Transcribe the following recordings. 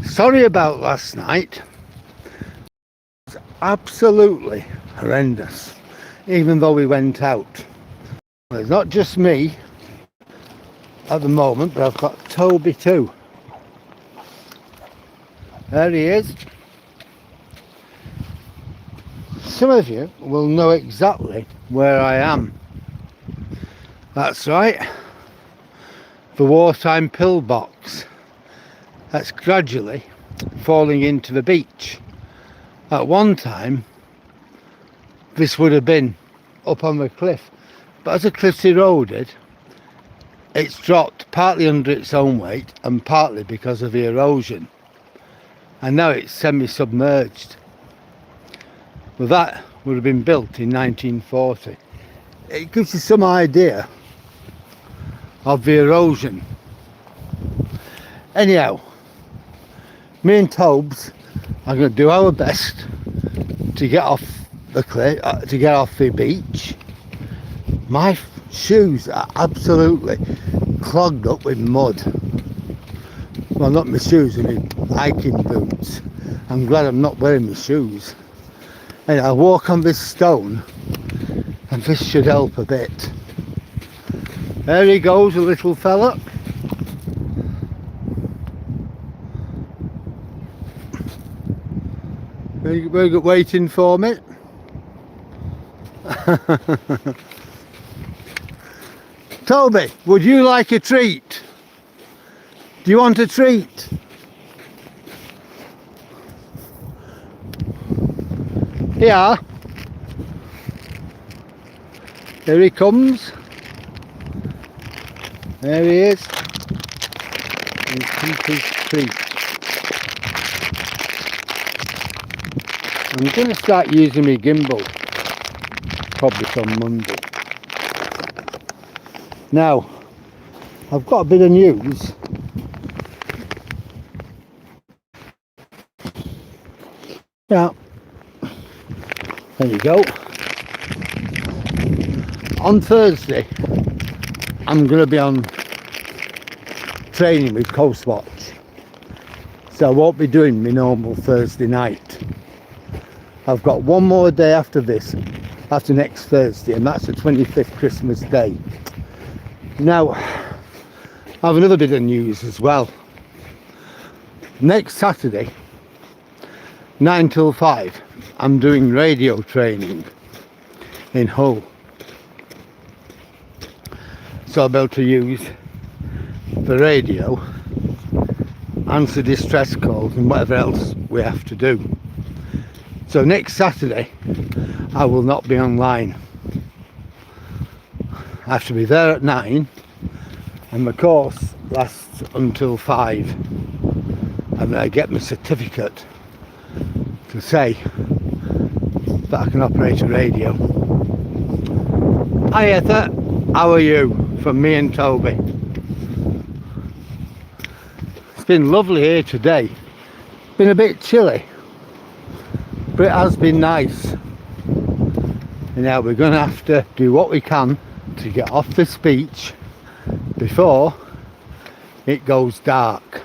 Sorry about last night. It's absolutely horrendous, even though we went out. Well, it's not just me at the moment, but I've got Toby too. There he is. Some of you will know exactly where I am. That's right, the wartime pillbox that's gradually falling into the beach. At one time, this would have been up on the cliff, but as the cliff's eroded, it's dropped partly under its own weight and partly because of the erosion, and now it's semi-submerged. Well, that would have been built in 1940. It gives you some idea of the erosion. Anyhow, me and Tobes are going to do our best to get off the cliff, to get off the beach. My shoes are absolutely clogged up with mud. Well, not my shoes, I mean hiking boots. I'm glad I'm not wearing my shoes. And I walk on this stone, and this should help a bit. There he goes, a little fella. We're waiting for me. Toby, would you like a treat? Do you want a treat? Yeah. Here he comes. There he is. He's come to his treat. I'm going to start using my gimbal probably from Monday. Now, I've got a bit of news. Yeah, there you go. On Thursday, I'm going to be on training with Coast Watch, so I won't be doing my normal Thursday night. I've got one more day after this, after next Thursday, and that's the 25th Christmas Day. Now, I have another bit of news as well. Next Saturday, 9 till 5, I'm doing radio training in Hull. So I'll be able to use the radio, answer distress calls and whatever else we have to do. So next Saturday I will not be online. I have to be there at 9 and the course lasts until 5, and then I get my certificate to say that I can operate a radio. Hi Ether, how are you? From me and Toby. It's been lovely here today. It's been a bit chilly, but it has been nice. And now we're going to have to do what we can to get off this beach before it goes dark.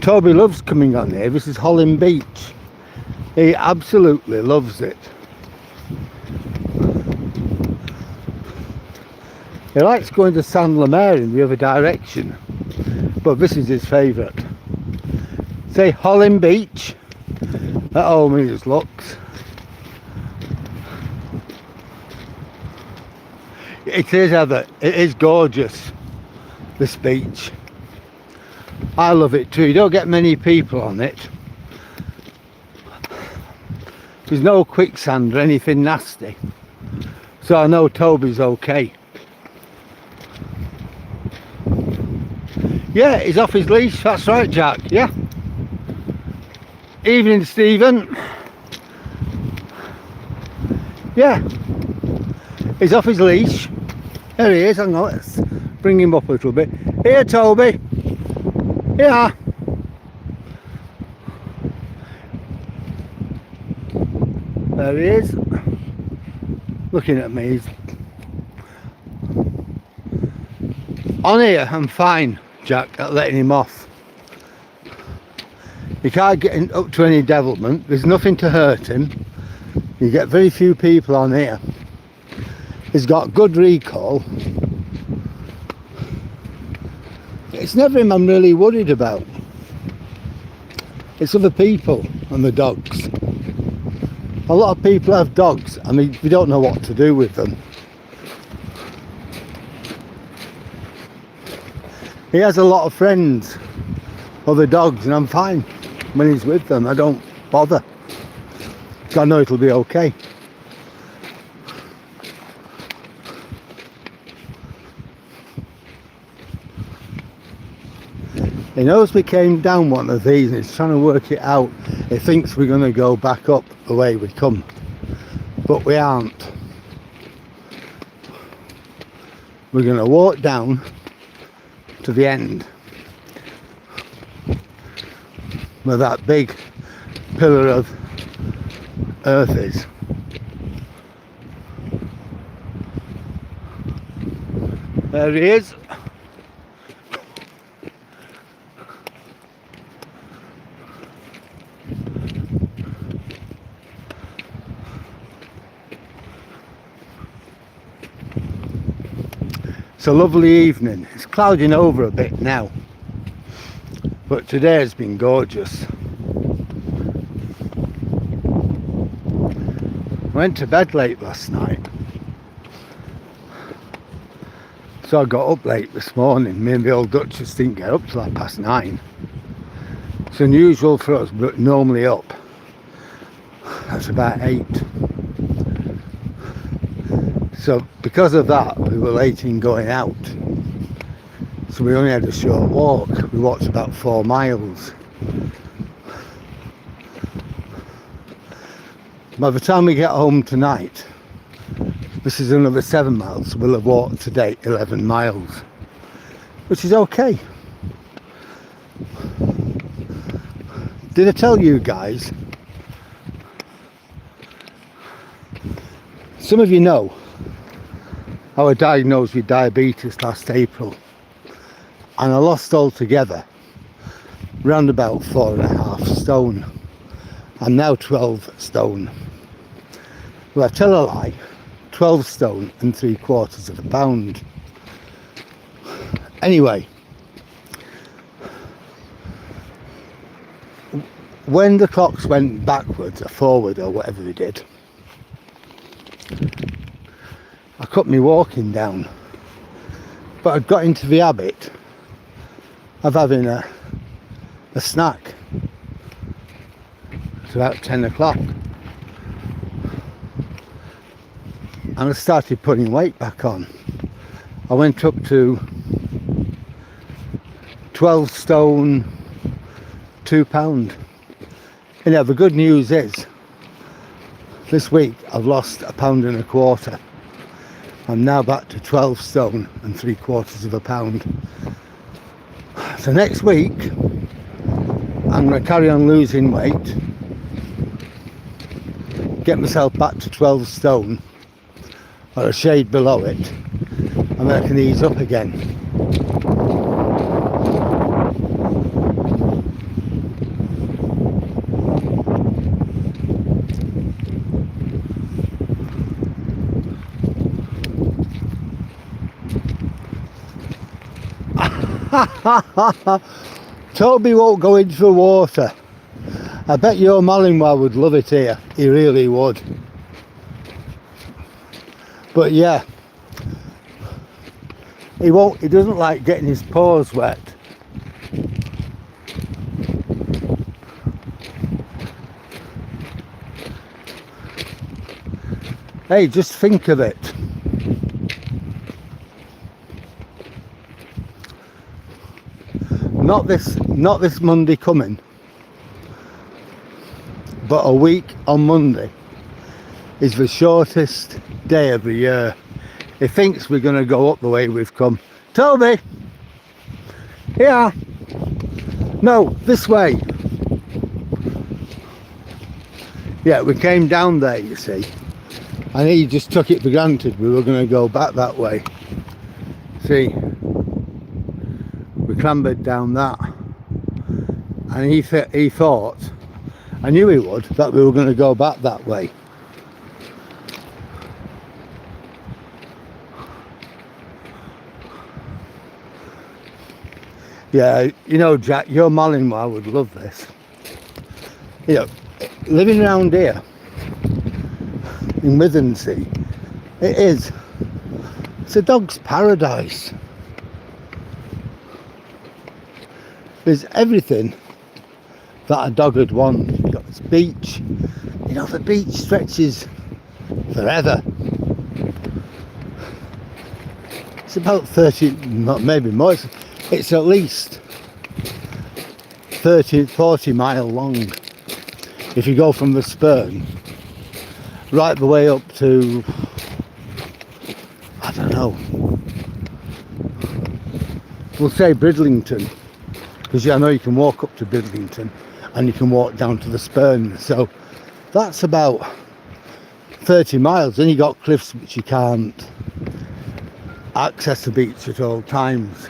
Toby loves coming on here. This is Hollym Beach. He absolutely loves it. He likes going to San Lomere in the other direction, but this is his favourite. Say Hollym Beach. At home he just looks. It is, Heather. It is gorgeous, this beach. I love it too. You don't get many people on it. There's no quicksand or anything nasty, so I know Toby's okay. Yeah, he's off his leash. That's right, Jack. Yeah. Evening, Stephen. Yeah. He's off his leash. There he is. Hang on, let's bring him up a little bit. Here, Toby. Yeah. There he is. Looking at me. On here I'm fine, Jack, at letting him off. You can't get up to any devilment, there's nothing to hurt him. You get very few people on here. He's got good recall. It's never him I'm really worried about. It's other people and the dogs. A lot of people have dogs and we don't know what to do with them. He has a lot of friends, other dogs, and I'm fine when he's with them. I don't bother. I know it'll be okay. He knows we came down one of these and he's trying to work it out. He thinks we're going to go back up the way we come, but we aren't. We're going to walk down to the end where that big pillar of earth is. There he is. It's a lovely evening. It's clouding over a bit now, but today has been gorgeous. I went to bed late last night, so I got up late this morning. Me and the old Duchess didn't get up till 9:30. It's unusual for us, but normally up. That's about 8. So because of that, we were late in going out. So we only had a short walk. We walked about 4 miles. By the time we get home tonight, this is another 7 miles. So we'll have walked today 11 miles, which is okay. Did I tell you guys? Some of you know I was diagnosed with diabetes last April, and I lost altogether round about 4.5 stone. I'm now 12 stone. Well, I tell a lie, 12 stone and 3/4 of a pound. Anyway, when the clocks went backwards or forward or whatever they did, I cut my walking down, but I got into the habit of having a snack. It's about 10 o'clock, and I started putting weight back on. I went up to 12 stone 2 pound. And yeah, the good news is this week I've lost 1.25 pounds. I'm now back to 12 stone and 3/4 of a pound. So next week I'm going to carry on losing weight, get myself back to 12 stone or a shade below it, and then I can ease up again. Toby won't go into the water. I bet your Malinois would love it here. He really would. But yeah, he doesn't like getting his paws wet. Hey, just think of it. Not this Monday coming, but a week on Monday is the shortest day of the year. He thinks we're going to go up the way we've come. Toby! Yeah! No, this way. Yeah, we came down there, you see, and he just took it for granted we were going to go back that way. See? clambered down that, and he thought, I knew he would, that we were going to go back that way. Yeah, you know, Jack, your Malinois would love this. You know, living around here in Withensea, it's a dog's paradise. There's everything that a dog would want. You've got this beach, you know, the beach stretches forever. It's about 30, maybe more, it's at least 40 mile long. If you go from the Spurn right the way up to, I don't know, we'll say Bridlington, because I know you can walk up to Bridlington and you can walk down to the Spurn, so that's about 30 miles. Then you got cliffs which you can't access the beach at all times.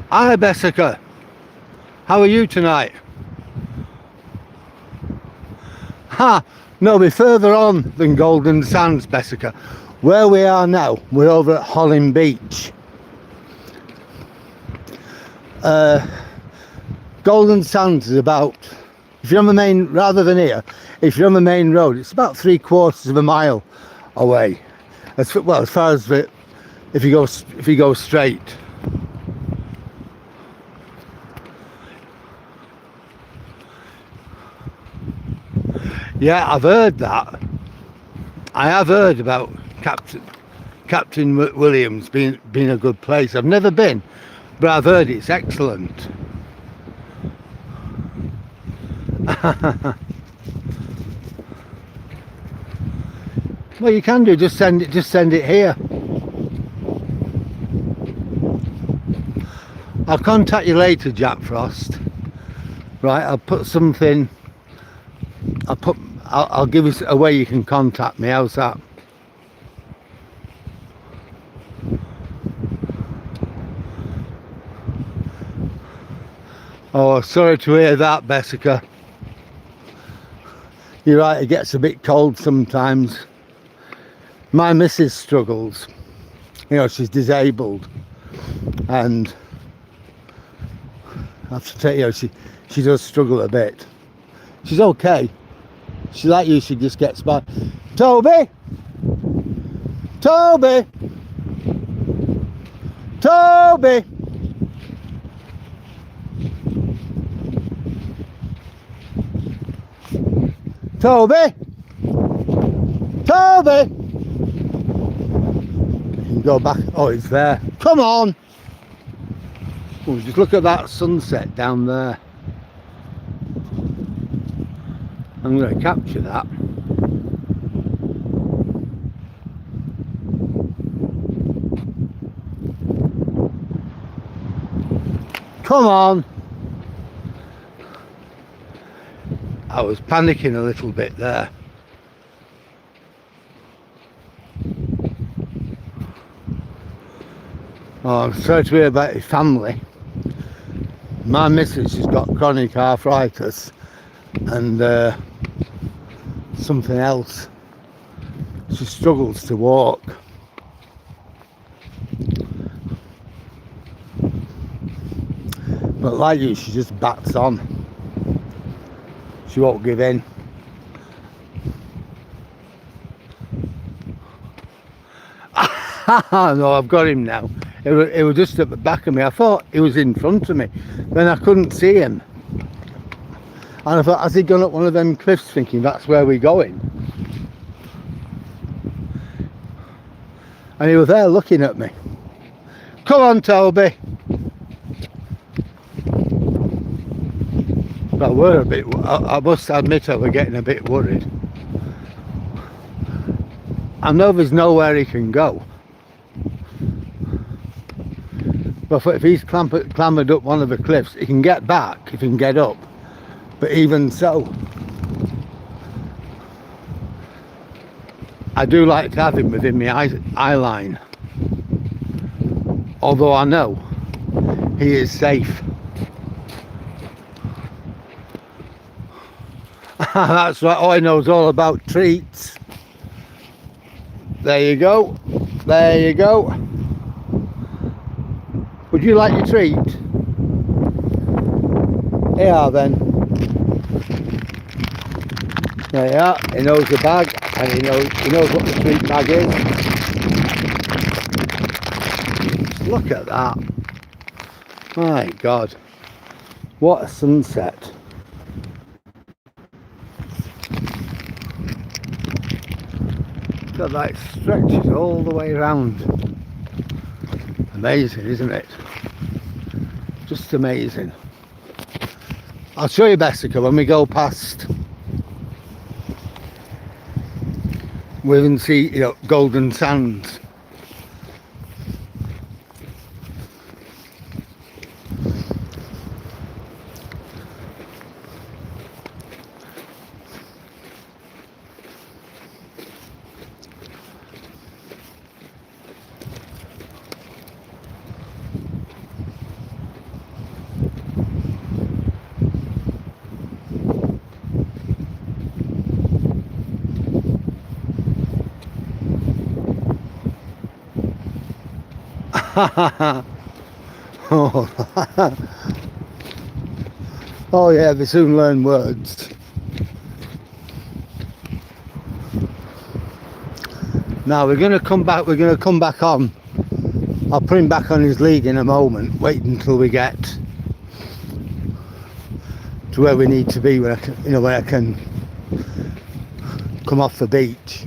Hi Bessica, how are you tonight? Ha! No, we're further on than Golden Sands, Bessica. Where we are now, we're over at Hollym Beach. Golden Sands is about, if you're on the main, rather than here, if you're on the main road, it's about 3/4 of a mile away. As far as if you go straight. Yeah, I've heard that. I have heard about Captain Williams being a good place. I've never been, but I've heard it's excellent. Well, you can do. Just send it here. I'll contact you later, Jack Frost. Right, I'll put something. I'll give you a way you can contact me. How's that? Oh, sorry to hear that, Bessica. You're right, it gets a bit cold sometimes. My missus struggles. You know, she's disabled, and I have to tell you, she does struggle a bit. She's okay. She, like you, she just gets by. Toby! Toby! Toby! Toby! Toby! You can go back. Oh, it's there. Come on! Oh, just look at that sunset down there. I'm going to capture that. Come on! I was panicking a little bit there. Oh, I'm sorry to hear about your family. My missus has got chronic arthritis and something else. She struggles to walk. But like you, she just bats on. She won't give in. No, I've got him now. It was just at the back of me. I thought he was in front of me. Then I couldn't see him. And I thought, has he gone up one of them cliffs, thinking that's where we're going? And he was there looking at me. Come on, Toby. But we're a bit, I must admit I was getting a bit worried. I know there's nowhere he can go. But if he's clambered up one of the cliffs, he can get back if he can get up. But even so, I do like to have him within my eye line, although I know he is safe. That's right. Oh, he knows all about treats. There you go. There you go. Would you like your treat? Here you are then. There you are. He knows the bag, and he knows what the treat bag is. Look at that. My God. What a sunset. Got that stretches all the way around. Amazing, isn't it? Just amazing. I'll show you Bessica when we go past Withensea, you know, Golden Sands. Oh yeah, they soon learn words. Now we're going to come back on. I'll put him back on his lead in a moment. Wait until we get to where we need to be, where I can come off the beach.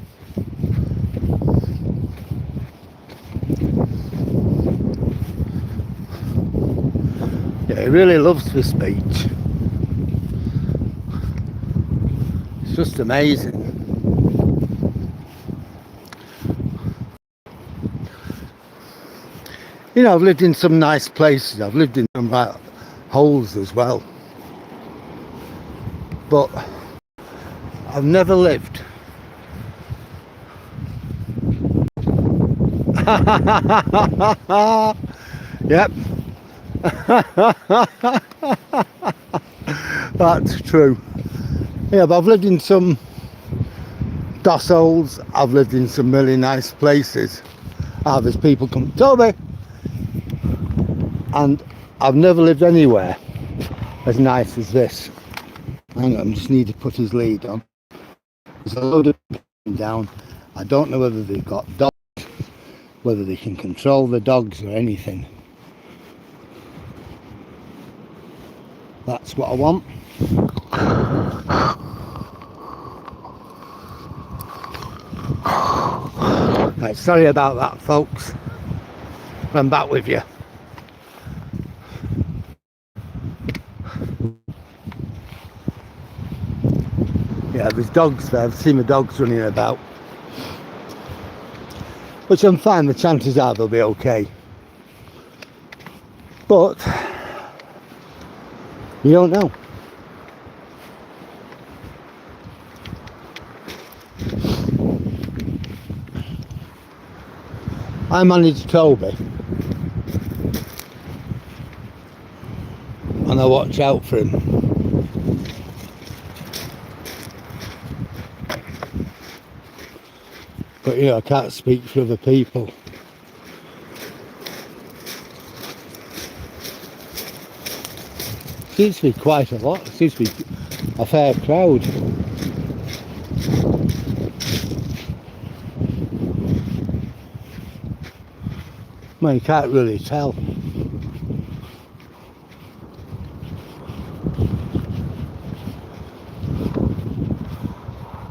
Yeah, he really loves this beach. It's just amazing. You know, I've lived in some nice places. I've lived in some right holes as well. But I've never lived. Yep. That's true. Yeah, but I've lived in some doss holes. I've lived in some really nice places. There's people come, Toby! And I've never lived anywhere as nice as this. Hang on, I just need to put his lead on. There's a load of people down. I don't know whether they've got dogs, whether they can control the dogs or anything. That's what I want. Right, sorry about that, folks. I'm back with you. Yeah, there's dogs there. I've seen the dogs running about, which I'm fine. The chances are they'll be okay, but you don't know. I manage Toby and I watch out for him. But yeah, I can't speak for other people. Seems to be quite a lot. It seems to be a fair crowd. Well, you can't really tell.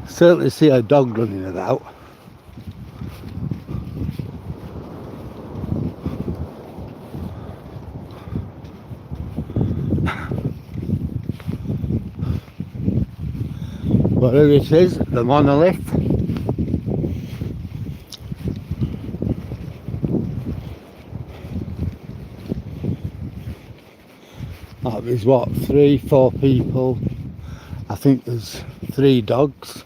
Certainly see a dog running about. Whatever it is, the monolith. There's what, 3-4 people. I think there's 3 dogs.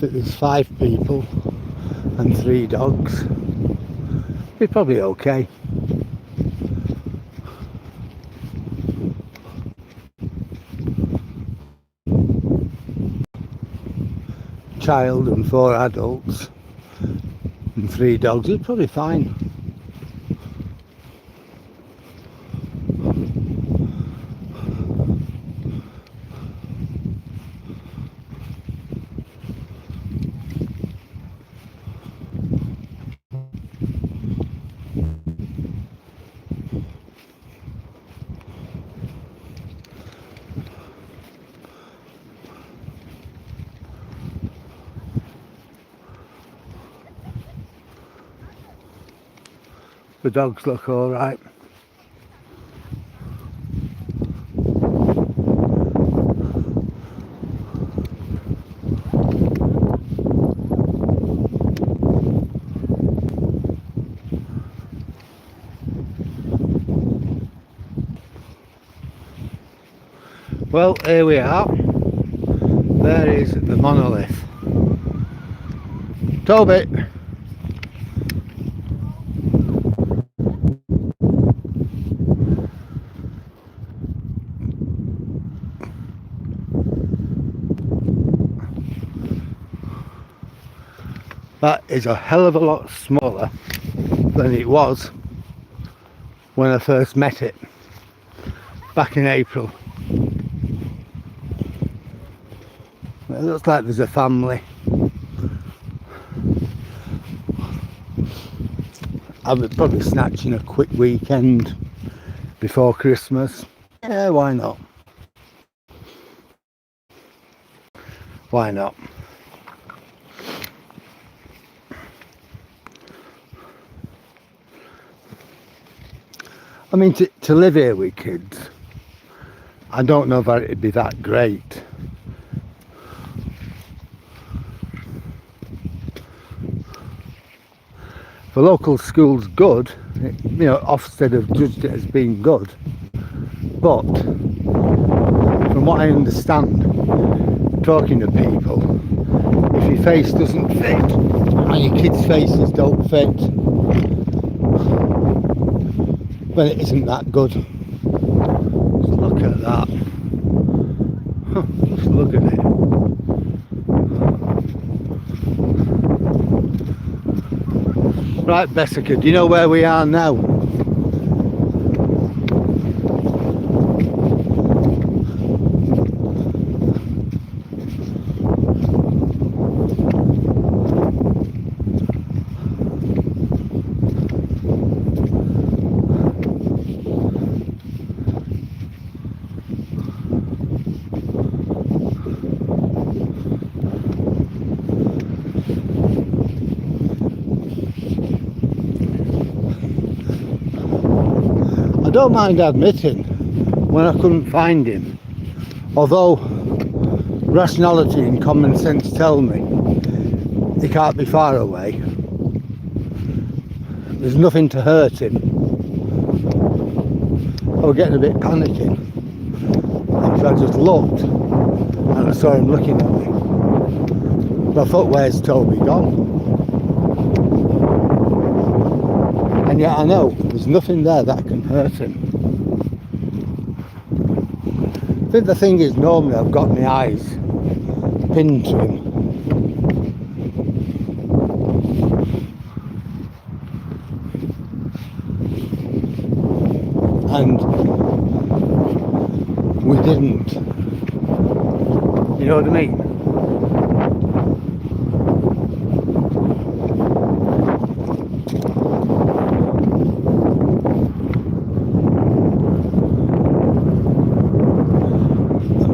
think there's 5 people and 3 dogs. Be probably okay. Child and 4 adults and 3 dogs is probably fine. The dogs look all right. Well, here we are. There is the monolith. Toby! That is a hell of a lot smaller than it was when I first met it back in April. It looks like there's a family. I would probably snatching a quick weekend before Christmas. Yeah, why not? Why not? I mean, to live here with kids, I don't know if it'd be that great. The local school's good, you know, Ofsted have judged it as being good, but from what I understand, talking to people, if your face doesn't fit and your kids' faces don't fit, then it isn't that good. Just look at that. Just look at it. Right, Bessica, do you know where we are now? I don't mind admitting when I couldn't find him, although rationality and common sense tell me he can't be far away. There's nothing to hurt him. I was getting a bit panicking, so I just looked and I saw him looking at me. But I thought, where's Toby gone? And yet I know there's nothing there that can hurt him. I think the thing is, normally I've got my eyes pinned to him. And we didn't. You know what I mean?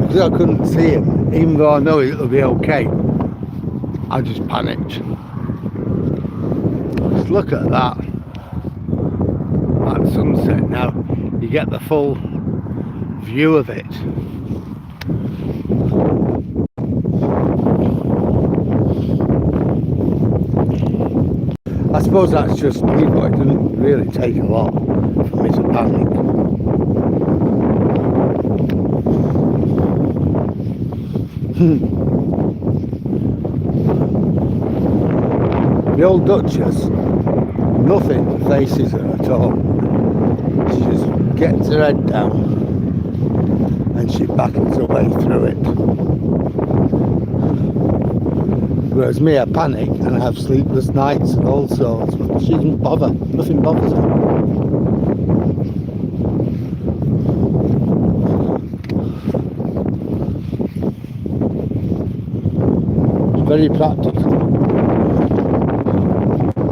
Because I couldn't see him, even though I know it'll be okay, I just panicked. Just look at that. That sunset now, you get the full view of it. I suppose that's just me, but it didn't really take a lot for me to panic. The old Duchess, nothing faces her at all. She just gets her head down and she battles her way through it. Whereas me, I panic and I have sleepless nights and all sorts, but she doesn't bother, nothing bothers her. It's very practical.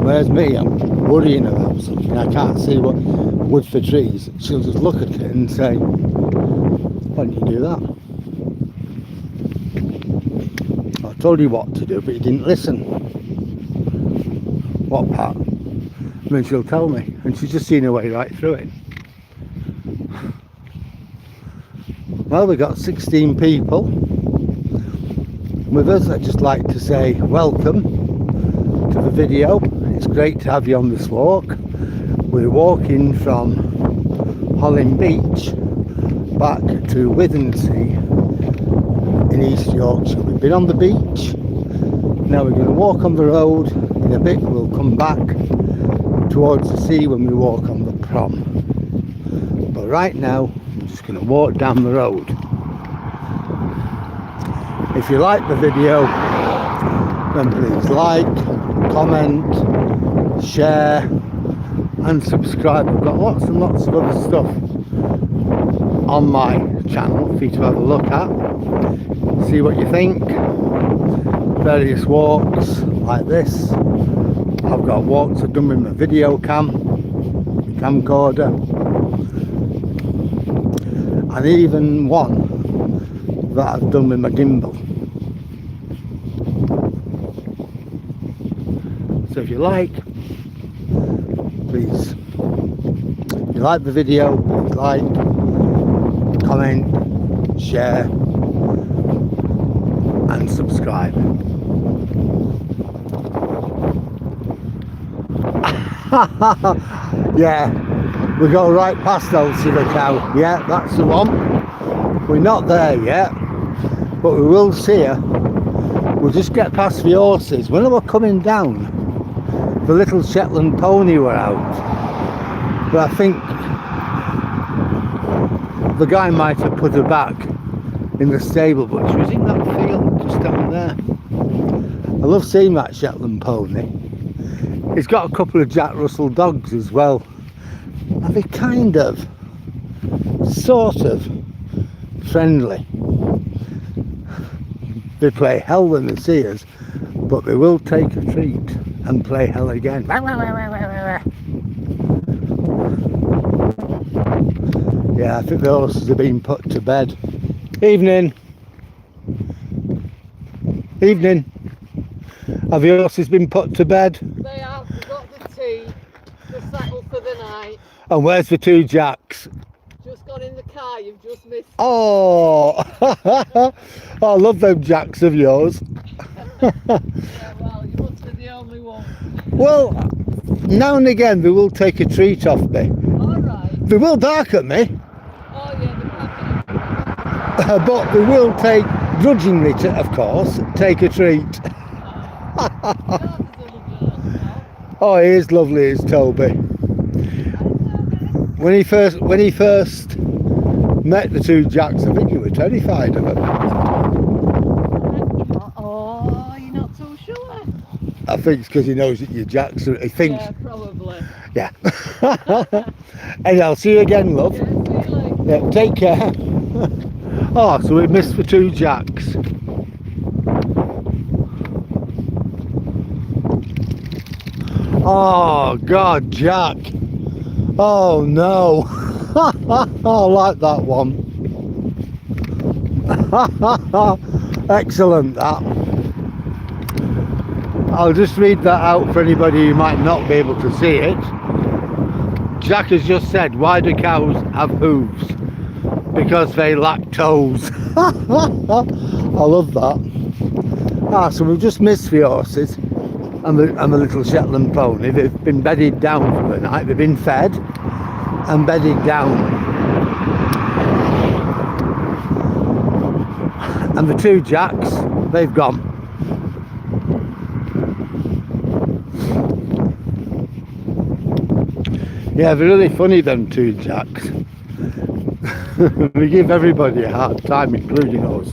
Whereas me, I'm worrying about something, I can't see what wood for trees. She'll just look at it and say, why don't you do that? I told you what to do, but you didn't listen. What part? And then she'll tell me, and she's just seen her way right through it. Well, we've got 16 people with us. I'd just like to say welcome to the video. It's great to have you on this walk. We're walking from Hollym Beach back to Withensea in East Yorkshire. We've been on the beach, now we're going to walk on the road. In a bit we'll come back towards the sea when we walk on the prom. But right now I'm just going to walk down the road. If you like the video, then please like, comment, share and subscribe. I've got lots and lots of other stuff on my channel for you to have a look at, see what you think. Various walks like this. I've got walks I've done with my video camcorder, and even one that I've done with my gimbal. So if you like, please, if you like the video, please like, comment, share and subscribe. Yeah, we go right past old Silver Cow. Yeah, that's the one. We're not there yet, but we will see her. We'll just get past the horses. When we're coming down, the little Shetland pony were out, but I think the guy might have put her back in the stable, but she was in that field just down there. I love seeing that Shetland pony. It's got a couple of Jack Russell dogs as well, and they're kind of, sort of friendly. They play hell when they see us, but they will take a treat and play hell again. Yeah, I think the horses have been put to bed. Evening. Evening. Have the horses been put to bed? They have. We've got the tea. Just settled for the night. And where's the two Jacks? Just got in the car. You've just missed. Oh, I love them Jacks of yours. Yeah, well, you must be the only one. Well, now and again they will take a treat off me. All right. They will bark at me. Oh yeah, the But they will take, grudgingly of course, take a treat. Oh, he is lovely, is Toby. When he first met the two Jacks, I think he was terrified of them. Oh, you're not so sure? I think it's because he knows that you're Jacks. He thinks. Yeah, probably. Yeah. And I'll see you again, love. Yeah, see you later. Yeah, take care. Oh, so we missed the two Jacks. Oh God, Jack. Oh no. I like that one. Excellent, that. I'll just read that out for anybody who might not be able to see it. Jack has just said, why do cows have hooves? Because they lack toes. I love that. So we've just missed the horses and the little Shetland pony. They've been bedded down for the night. They've been fed and bedded down. And the two Jacks, they've gone. Yeah, they're really funny, them two jacks. They give everybody a hard time, including us.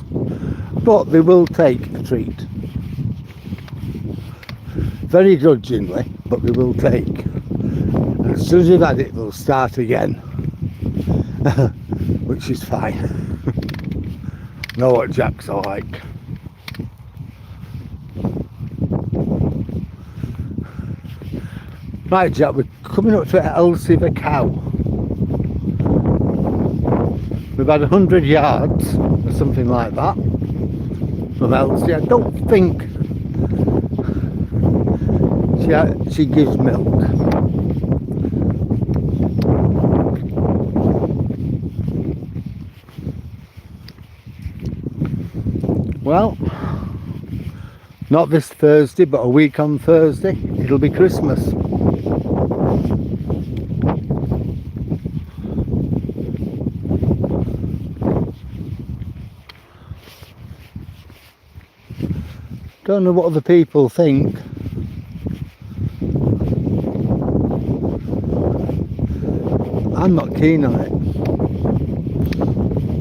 But they will take a treat. Very grudgingly, but they will take. And as soon as they've had it, they'll start again. Which is fine. Know what jacks are like. Right, Jack, we're coming up to Elsie the cow. We've had 100 yards or something like that from Elsie. I don't think she gives milk. Well, not this Thursday, but a week on Thursday, it'll be Christmas. Don't know what other people think. I'm not keen on it.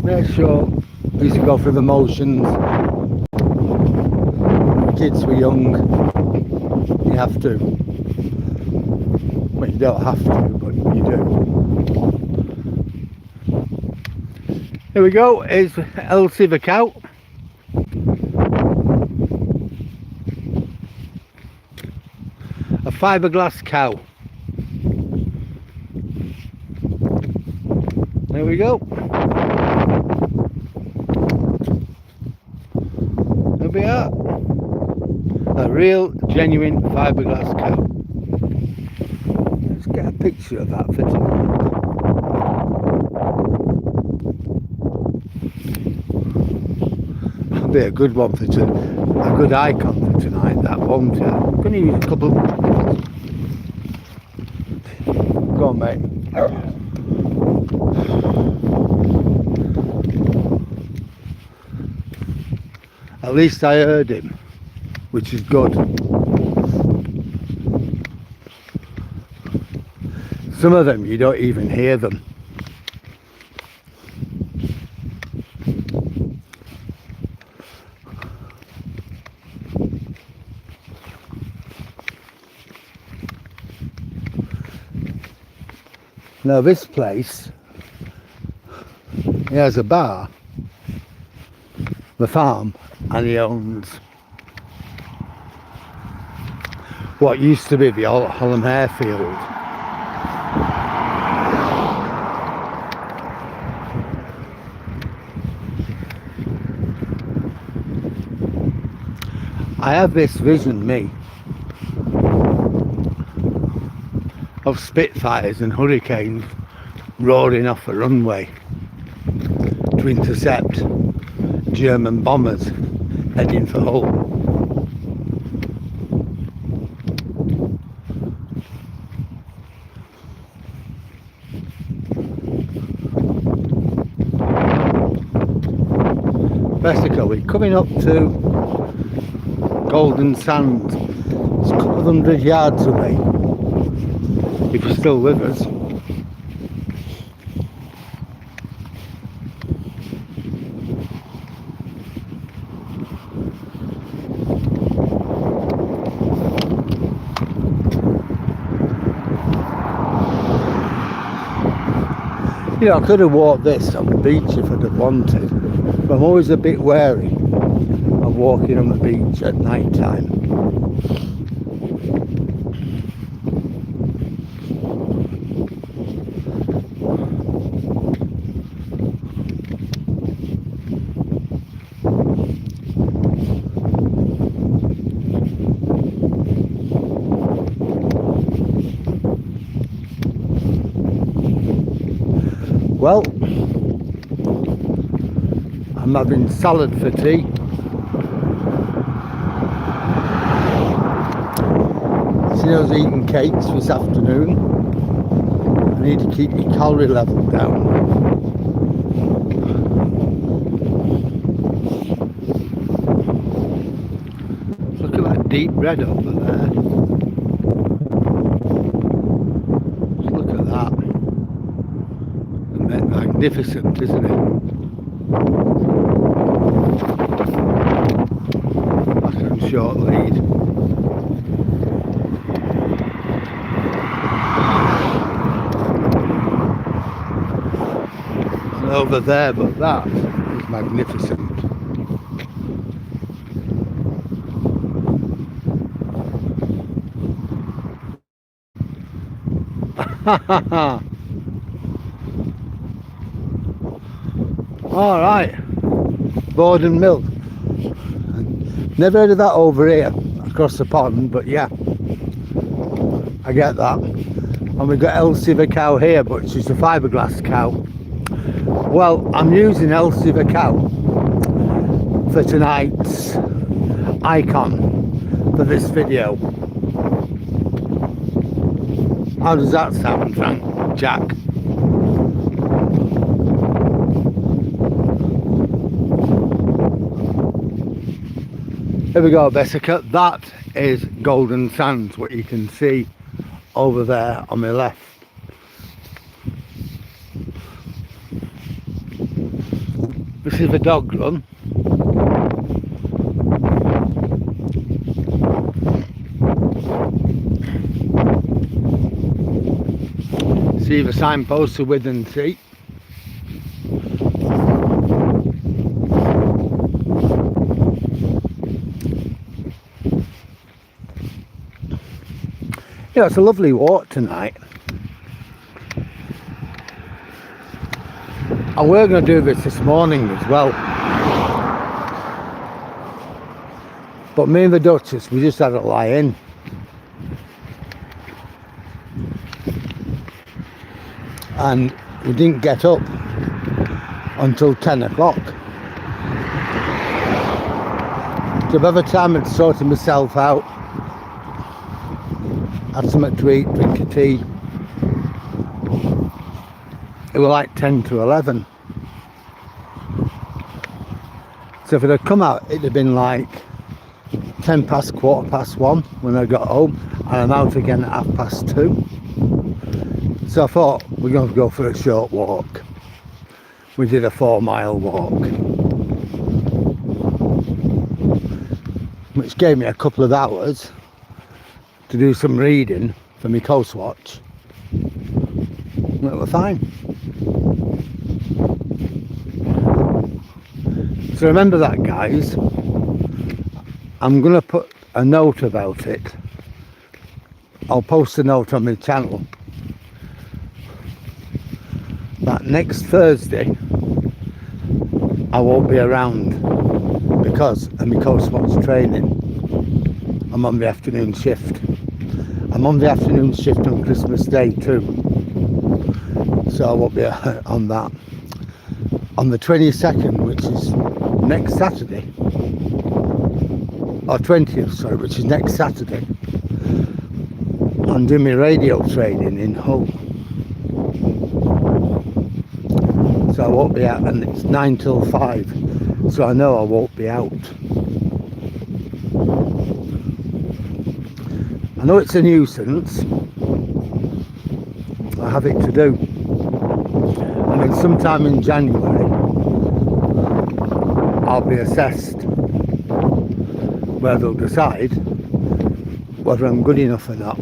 Yeah, sure, we used to go through the motions. When kids were young, you have to. Well, you don't have to, but you do. Here we go, here's Elsie the cow. A fiberglass cow. There we go. There we are. A real, genuine fiberglass cow. Let's get a picture of that for tonight. That'll be a good one for tonight. A good icon for tonight, that won't it? I'm going to use a couple. Go on, mate. At least I heard him, which is good. Some of them you don't even hear them. Now this place, he has a bar, the farm, and he owns what used to be the old Hollym airfield. I have this vision, me, of Spitfires and Hurricanes roaring off a runway to intercept German bombers heading for Hull. Vesica, we're coming up to Golden Sands. It's a couple of 100 yards away, if you're still with us. You know, I could have walked this on the beach if I'd have wanted, but I'm always a bit wary of walking on the beach at night time. Well, I'm having salad for tea. Since I was eating cakes this afternoon, I need to keep my calorie level down. Look at that deep red over there. Just look at that. magnificent, isn't it? Back on short lead. And over there, but that is magnificent. All right, Borden Mill. Never heard of that over here across the pond, but yeah, I get that. And we've got Elsiver cow here, but she's a fiberglass cow. Well, I'm using Elsiver cow for tonight's icon for this video. How does that sound, Frank? Jack? Here we go, Bessica. That is Golden Sands, what you can see over there on my left. This is the dog run. See the signpost to Withern Sea. Yeah, it's a lovely walk tonight. And we're going to do this morning as well. But me and the Duchess, we just had a lie in. And we didn't get up until 10 o'clock. So by the time I'd sorted myself out, had something to eat, drink a tea, it was like 10 to 11. So if it had come out, it'd have been like 10 past, quarter past 1 when I got home, and I'm out again at 2:30. So I thought, we're going to go for a short walk. We did a 4-mile walk, which gave me a couple of hours to do some reading for my coast watch. It was fine. So remember that, guys. I'm going to put a note about it. I'll post a note on my channel that next Thursday I won't be around because of my coast watch training. I'm on the afternoon shift. I'm on the afternoon shift on Christmas Day too, so I won't be on that. On the 22nd, which is next Saturday, or 20th, sorry, which is next Saturday, I'm doing my radio training in Hull. So I won't be out, and it's 9 till 5, so I know I won't be out. I know it's a nuisance. I have it to do. And then sometime in January, I'll be assessed, where they'll decide whether I'm good enough or not.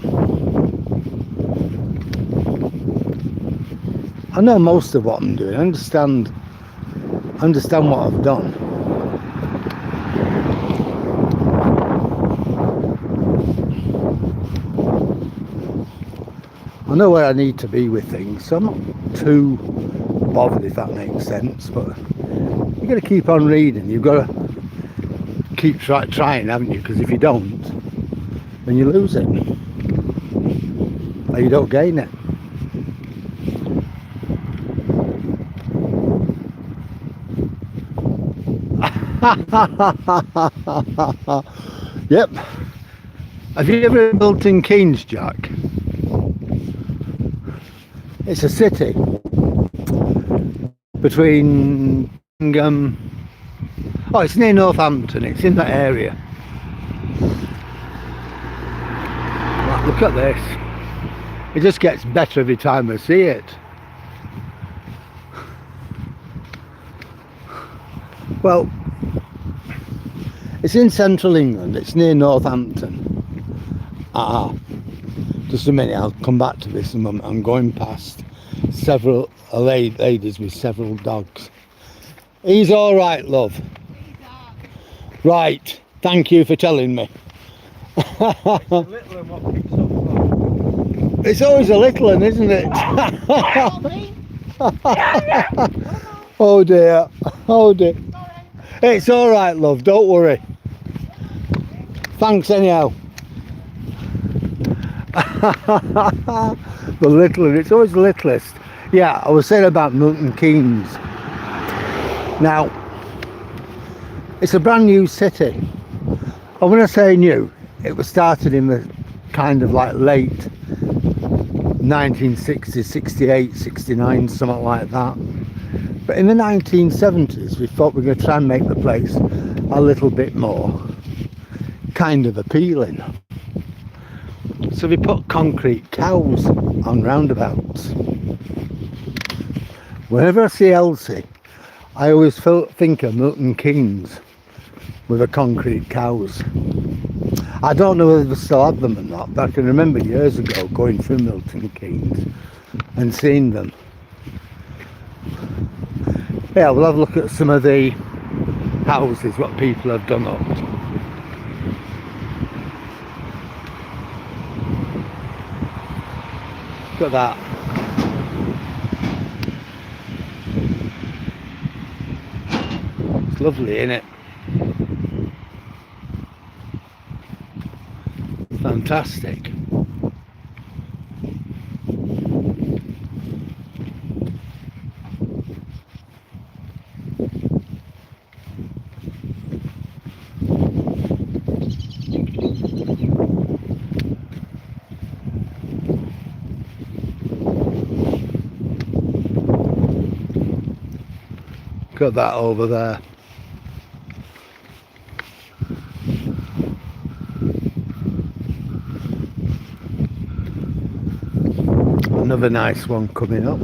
I know most of what I'm doing. I understand what I've done. I know where I need to be with things, so I'm not too bothered, if that makes sense. But you've got to keep on reading. You've got to keep trying, haven't you? Because if you don't, then you lose it, or you don't gain it. Yep. Have you ever been to Milton Keynes, Jack? It's a city between oh, it's near Northampton. It's in that area. Look at this. It just gets better every time I see it. Well, it's in central England, it's near Northampton. Just a minute, I'll come back to this in a moment. I'm going past several ladies with several dogs. He's all right, love. Right, thank you for telling me. It's always a little one, isn't it? Oh dear, oh dear. It's all right, love, don't worry. Thanks anyhow. The little one, it's always the littlest. Yeah, I was saying about Milton Keynes. Now, it's a brand new city. And when I say new, it was started in the kind of like late 1960s, 68, 69, something like that. But in the 1970s, we thought we were going to try and make the place a little bit more kind of appealing. So we put concrete cows on roundabouts. Whenever I see Elsie, I always think of Milton Keynes with the concrete cows. I don't know whether they still have them or not, but I can remember years ago going through Milton Keynes and seeing them. Yeah, we'll have a look at some of the houses, what people have done up. Look at that. It's lovely, isn't it? Fantastic. Got that over there. Another nice one coming up.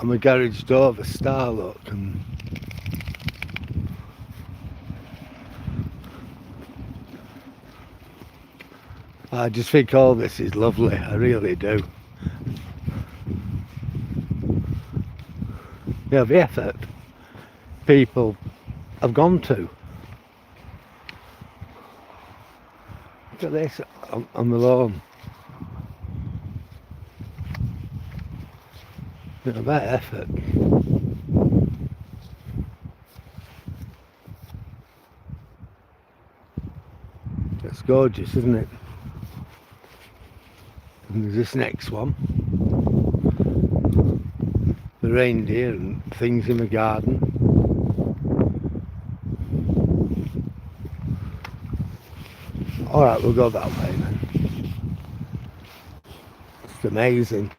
And my garage door, the star look, and I just think all this is lovely, I really do. Yeah, the effort people have gone to. Look at this on the lawn. Look at that effort. It's gorgeous, isn't it? And there's this next one. The reindeer and things in the garden. Alright, we'll go that way then. It's amazing.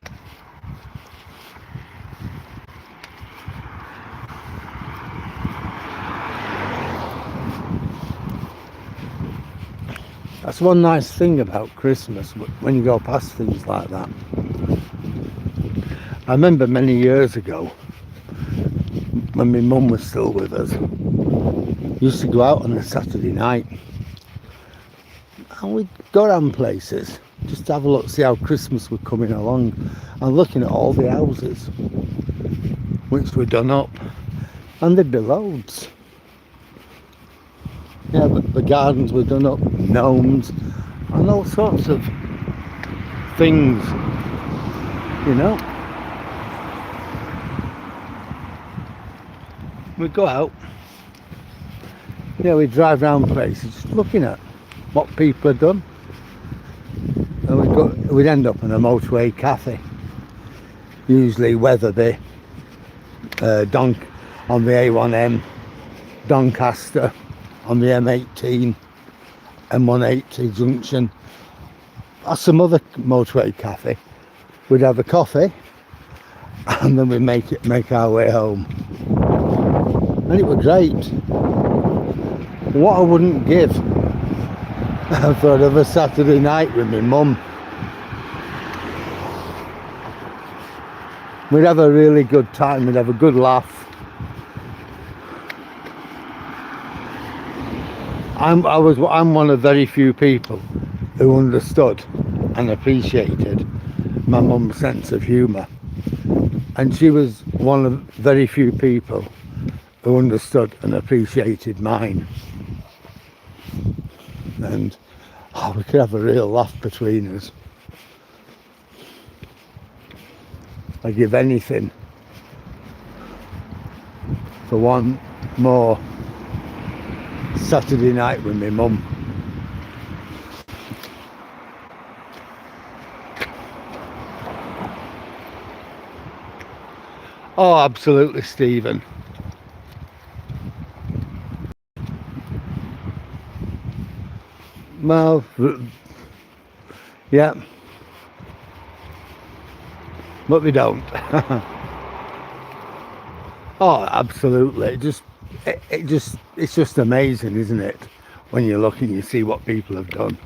That's one nice thing about Christmas, when you go past things like that. I remember many years ago, when my mum was still with us, we used to go out on a Saturday night and we'd go around places just to have a look, see how Christmas was coming along, and looking at all the houses which were done up, and there'd be loads. Yeah, but the gardens were done up, gnomes, and all sorts of things, you know. We'd go out, we'd drive around places just looking at what people had done, and we'd end up in a motorway cafe, usually Wetherby, on the A1M, Doncaster, on the M18, M180 junction, or some other motorway cafe, we'd have a coffee, and then we'd make our way home. And it was great. What I wouldn't give for another Saturday night with my mum. We'd have a really good time, we'd have a good laugh. I'm one of very few people who understood and appreciated my mum's sense of humour. And she was one of very few people who understood and appreciated mine. And we could have a real laugh between us. I'd give anything for one more Saturday night with my mum. Oh, absolutely, Stephen. Well, yeah, but they don't. Oh, absolutely. It's just amazing, isn't it? When you look and you see what people have done.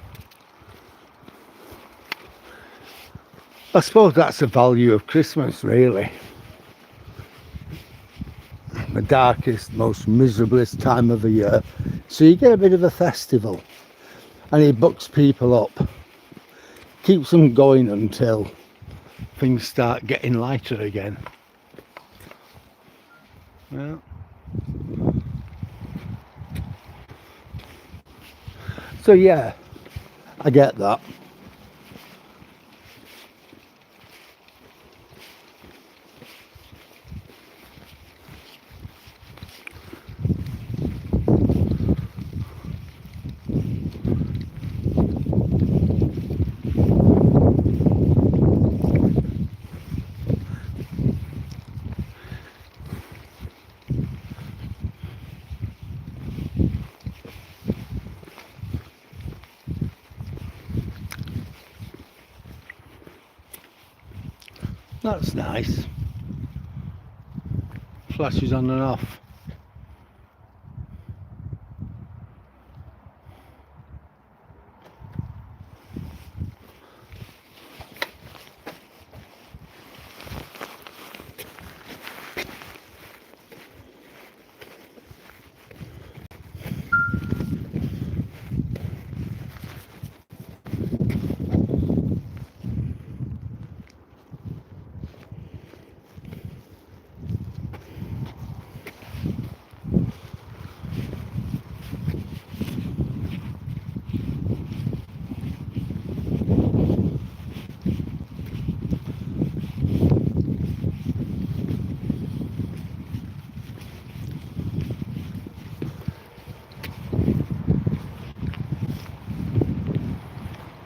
I suppose that's the value of Christmas, really. The darkest, most miserablest time of the year. So you get a bit of a festival. And it bucks people up. Keeps them going until things start getting lighter again. Yeah. So yeah, I get that. That's nice. Flashes on and off.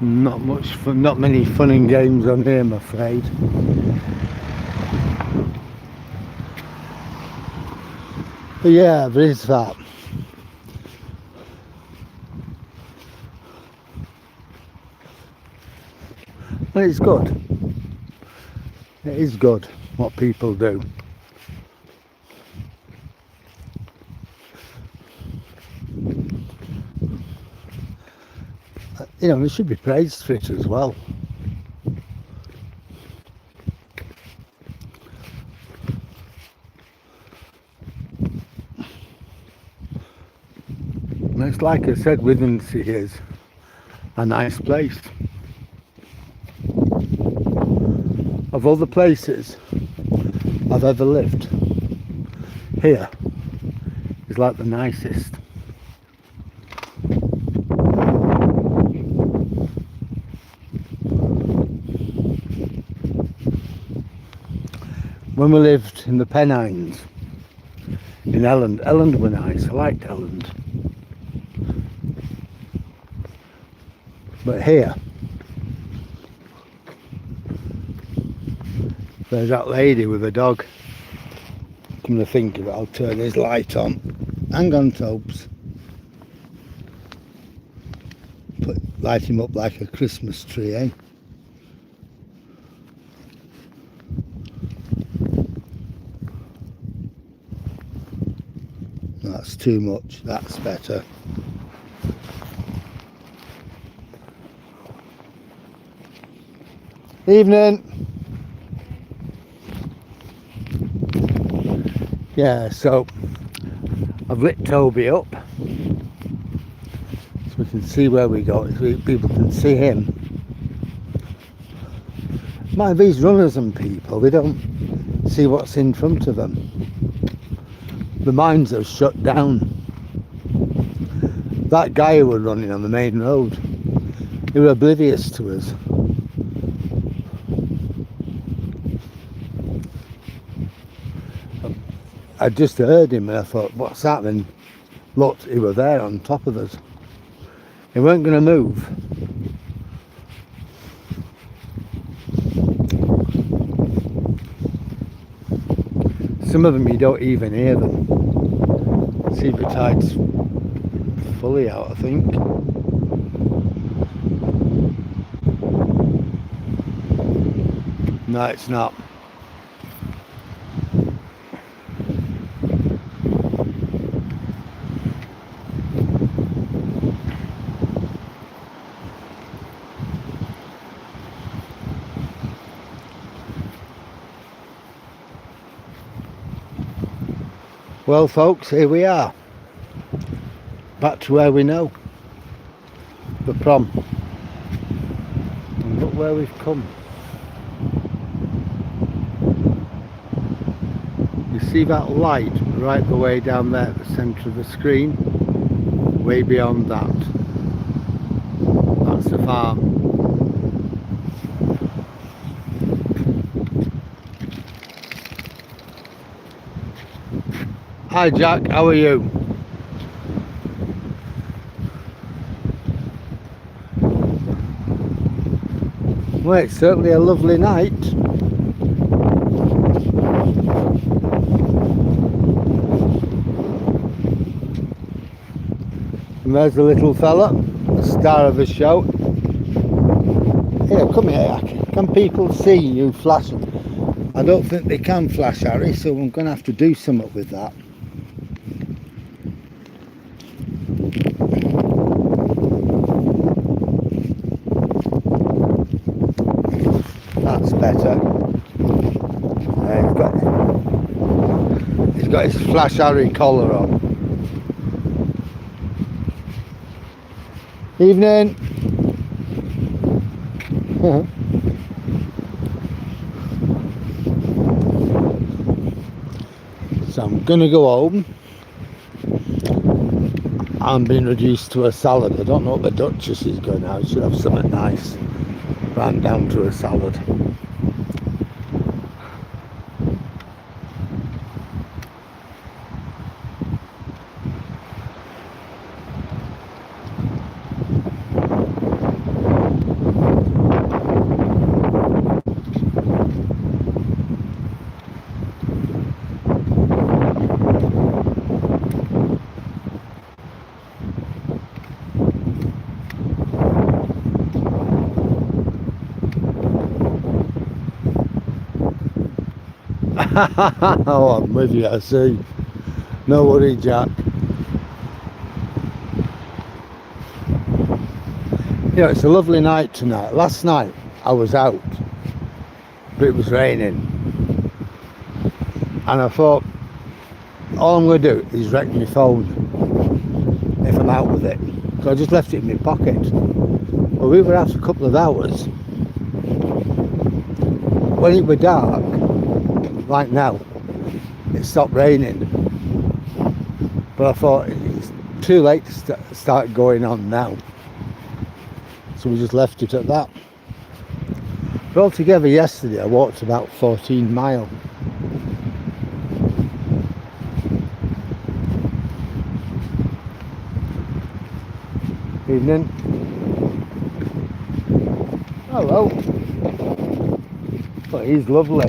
Not much fun, not many fun and games on here, I'm afraid. But yeah, there is that. And it's good. It is good what people do. You know, they should be praised for it as well. And it's like I said, Withensea is a nice place. Of all the places I've ever lived, here is like the nicest. When we lived in the Pennines in Elland were nice. I liked Elland. But here, there's that lady with a dog. Come to think of it, I'll turn his light on. Hang on, Tobes. Light him up like a Christmas tree, eh? that's too much. That's better. Evening. Yeah, so I've lit Toby up so we can see where we go, so people can see him. Mind these runners and people, they don't see what's in front of them. The minds are shut down. That guy who was running on the main road, they were oblivious to us. I just heard him and I thought, what's that? And looked, he was there on top of us. He weren't going to move. Some of them you don't even hear them. See if the tide's fully out, I think. No, it's not. Well folks, here we are, back to where we know, the prom, and look where we've come. You see that light right the way down there at the centre of the screen? Way beyond that, that's the farm. Hi Jack, how are you? Well, it's certainly a lovely night. And there's the little fella, the star of the show. Here, come here. Can people see you flashing? I don't think they can flash, Harry, so I'm going to have to do something with that. That's better. He's got his Flash Harry collar on. Evening. So I'm gonna go home. I'm being reduced to a salad. I don't know what the Duchess is going now. Should have something nice. Ran down to a salad. Oh, I'm with you, I see. No worry, Jack. You know, it's a lovely night tonight. Last night I was out, but it was raining. And I thought, all I'm going to do is wreck my phone if I'm out with it. So I just left it in my pocket. Well, we were out a couple of hours. When it was dark, like now, it stopped raining, but I thought it's too late to start going on now, so we just left it at that. But altogether yesterday I walked about 14 miles. Evening. Hello. Oh, he's lovely.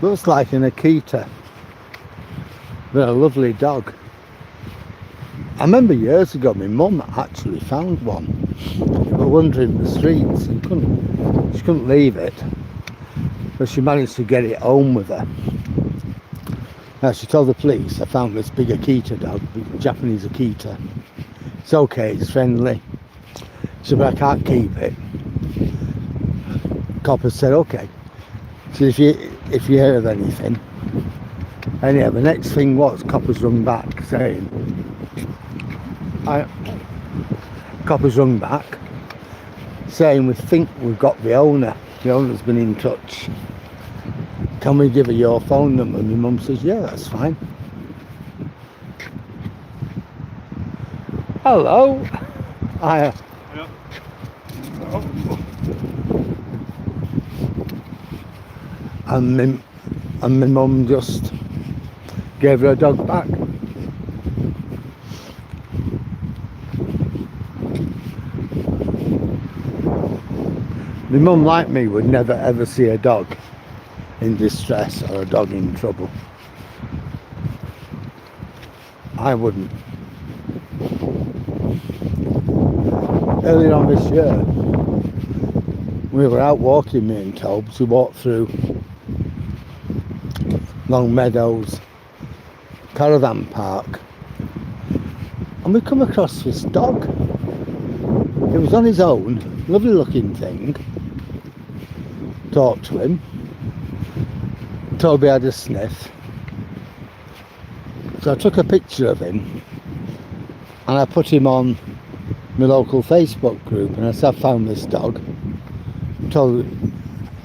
Looks like an Akita, but a lovely dog. I remember years ago my mum actually found one. We were wandering the streets and she couldn't leave it, but she managed to get it home with her. Now she told the police I found this big Akita dog, big Japanese Akita. It's okay, it's friendly. So but I can't keep it. Copper said okay. So if you hear of anything. Anyhow, the next thing was Copper's rung back saying we think we've got the owner. The owner's been in touch. Can we give her your phone number? And my mum says, yeah, that's fine. Hello. Hiya. Yeah. And my mum just gave her dog back. My mum, like me, would never ever see a dog in distress or a dog in trouble. I wouldn't. Earlier on this year, we were out walking, me and Tobes. We walked through Long Meadows Caravan Park, and we come across this dog. It was on his own, lovely looking thing. Talked to him. Toby had a sniff. So I took a picture of him and I put him on my local Facebook group, and I said I found this dog. Told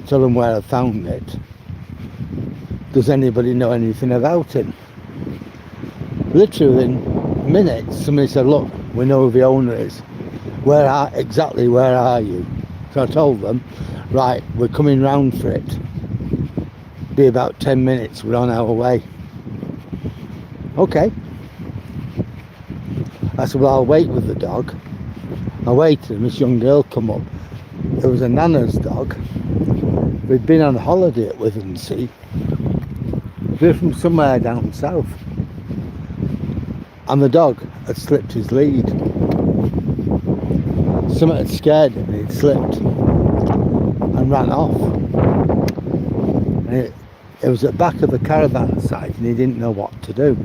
them where I found it. Does anybody know anything about him? Literally within minutes somebody said, look, we know who the owner is. Exactly where are you? So I told them, right, we're coming round for it. Be about 10 minutes, we're on our way. Okay. I said, well, I'll wait with the dog. I waited and this young girl come up. It was a nana's dog. We'd been on holiday at Withensea. We were from somewhere down south. And the dog had slipped his lead. Something had scared him and he'd slipped and ran off. And it was at the back of the caravan site and he didn't know what to do.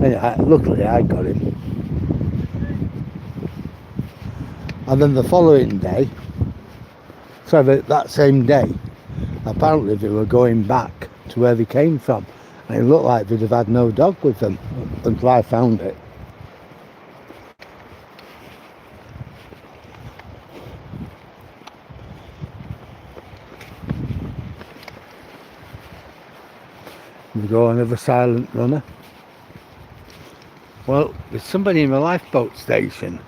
Anyway, luckily I got him. And then the following day, so that same day, apparently they were going back to where they came from. And it looked like they'd have had no dog with them until I found it. We go another silent runner. Well, there's somebody in the lifeboat station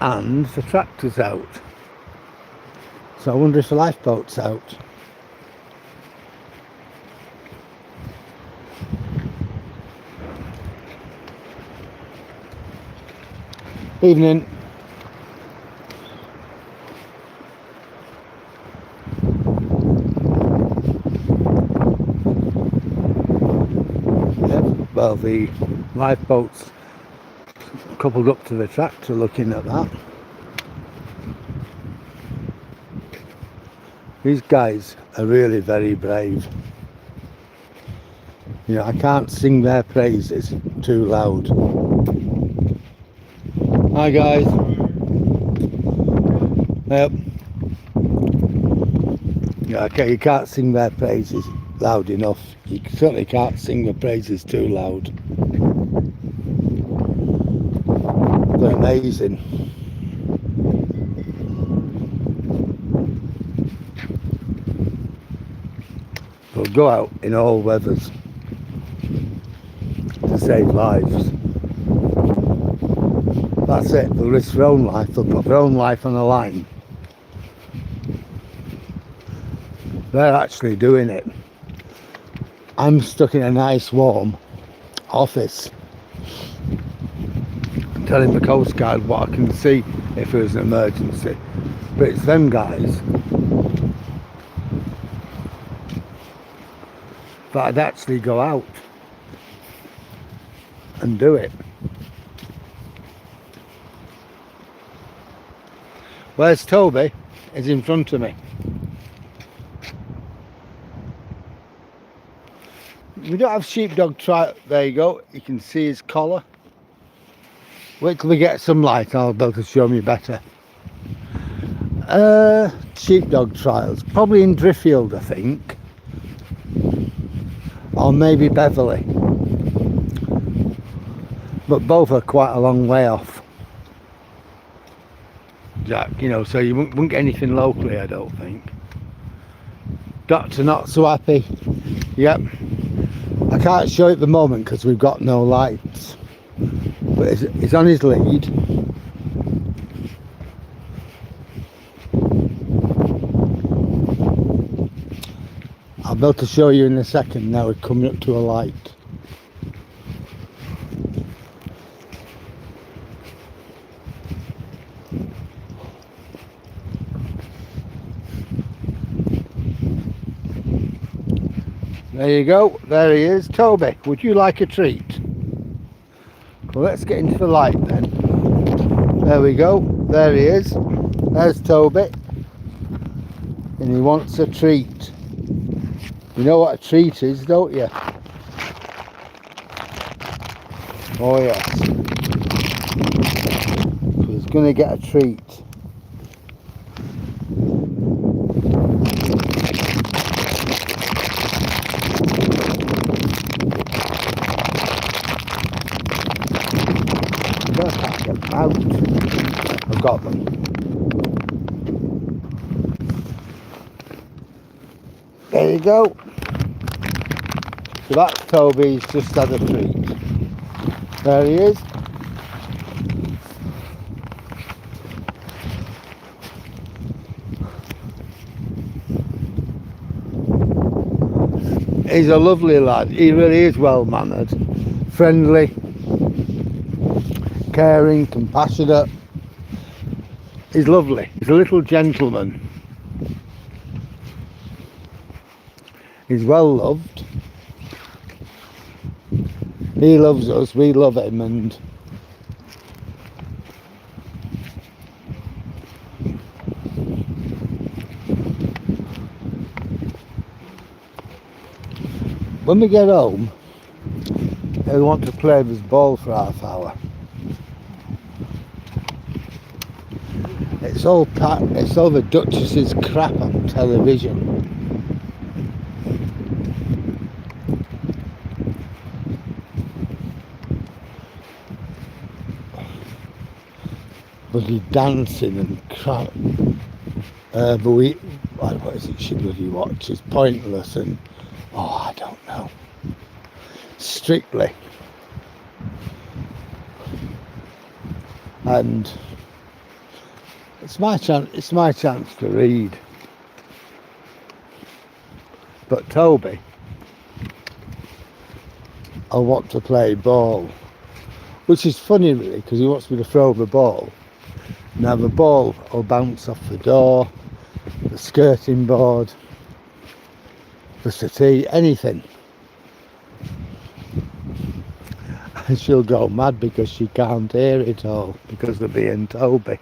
and the tractor's out. So I wonder if the lifeboat's out. Evening. Well, the lifeboat's coupled up to the tractor looking at that. These guys are really very brave. You know, I can't sing their praises too loud. Hi guys. Yep. Yeah, okay, you can't sing their praises loud enough. You certainly can't sing the praises too loud. They're amazing. They'll go out in all weathers to save lives. That's it, they'll risk their own life, they'll put their own life on the line. They're actually doing it. I'm stuck in a nice warm office telling the Coast Guard what I can see if there's an emergency. But it's them guys that'd actually go out and do it. Where's Toby? He's in front of me. We don't have sheepdog trial. There you go. You can see his collar. Wait till we get some light, I'll be able to show me better. Sheepdog trials. Probably in Driffield, I think. Or maybe Beverley. But both are quite a long way off. Jack, you know, so you wouldn't get anything locally, I don't think. Doctor not so happy. Yep. I can't show it at the moment because we've got no lights. But he's on his lead. I'll be able to show you in a second. Now we're coming up to a light. There you go, there he is. Toby, would you like a treat? Well, let's get into the light then. There we go, there he is. There's Toby. And he wants a treat. You know what a treat is, don't you? Oh yes. He's going to get a treat. Out. I've got them. There you go. So that's Toby's just had a treat. There he is. He's a lovely lad. He really is well mannered, friendly, caring, compassionate. He's lovely. He's a little gentleman. He's well loved. He loves us, we love him, and when we get home, we want to play with his ball for half hour. It's all the Duchess's crap on television. Bloody dancing and crap. But what is it she bloody watches? Pointless and I don't know. Strictly. And it's my chance to read. But Toby, I want to play ball, which is funny really, because he wants me to throw the ball. Now the ball will bounce off the door, the skirting board, the settee, anything. And she'll go mad because she can't hear it all because of being Toby.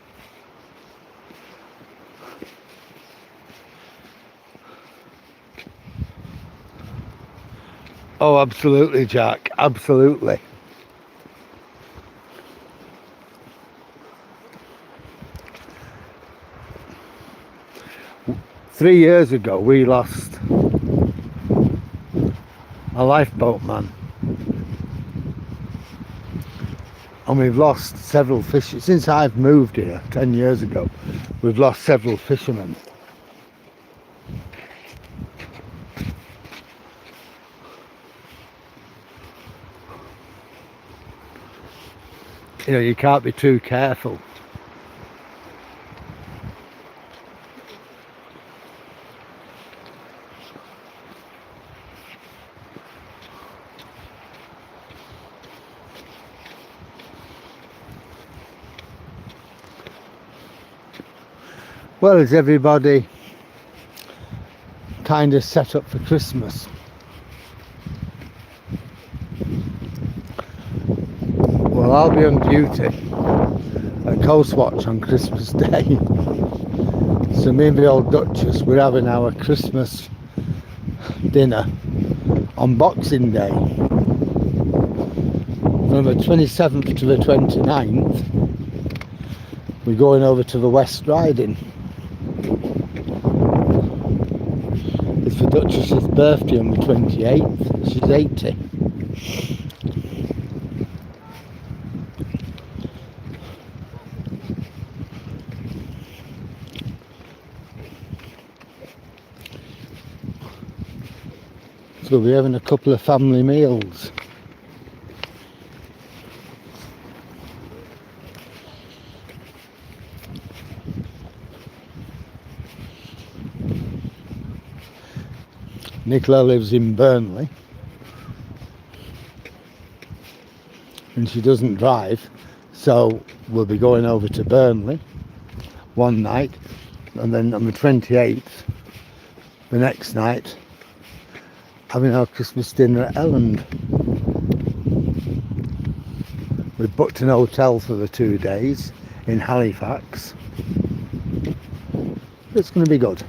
Oh, absolutely, Jack, absolutely. Three years ago, we lost a lifeboat man. And we've lost several fish. Since I've moved here 10 years ago, we've lost several fishermen. You know, you can't be too careful. Well, is everybody kind of set up for Christmas? Well, I'll be on duty at Coast Watch on Christmas Day. So me and the old Duchess, we're having our Christmas dinner on Boxing Day. From the 27th to the 29th, we're going over to the West Riding. It's the Duchess's birthday on the 28th. She's 80. So we're having a couple of family meals. Nicola lives in Burnley and she doesn't drive, so we'll be going over to Burnley one night, and then on the 28th, the next night, having our Christmas dinner at Elland. We've booked an hotel for the 2 days in Halifax. It's going to be good.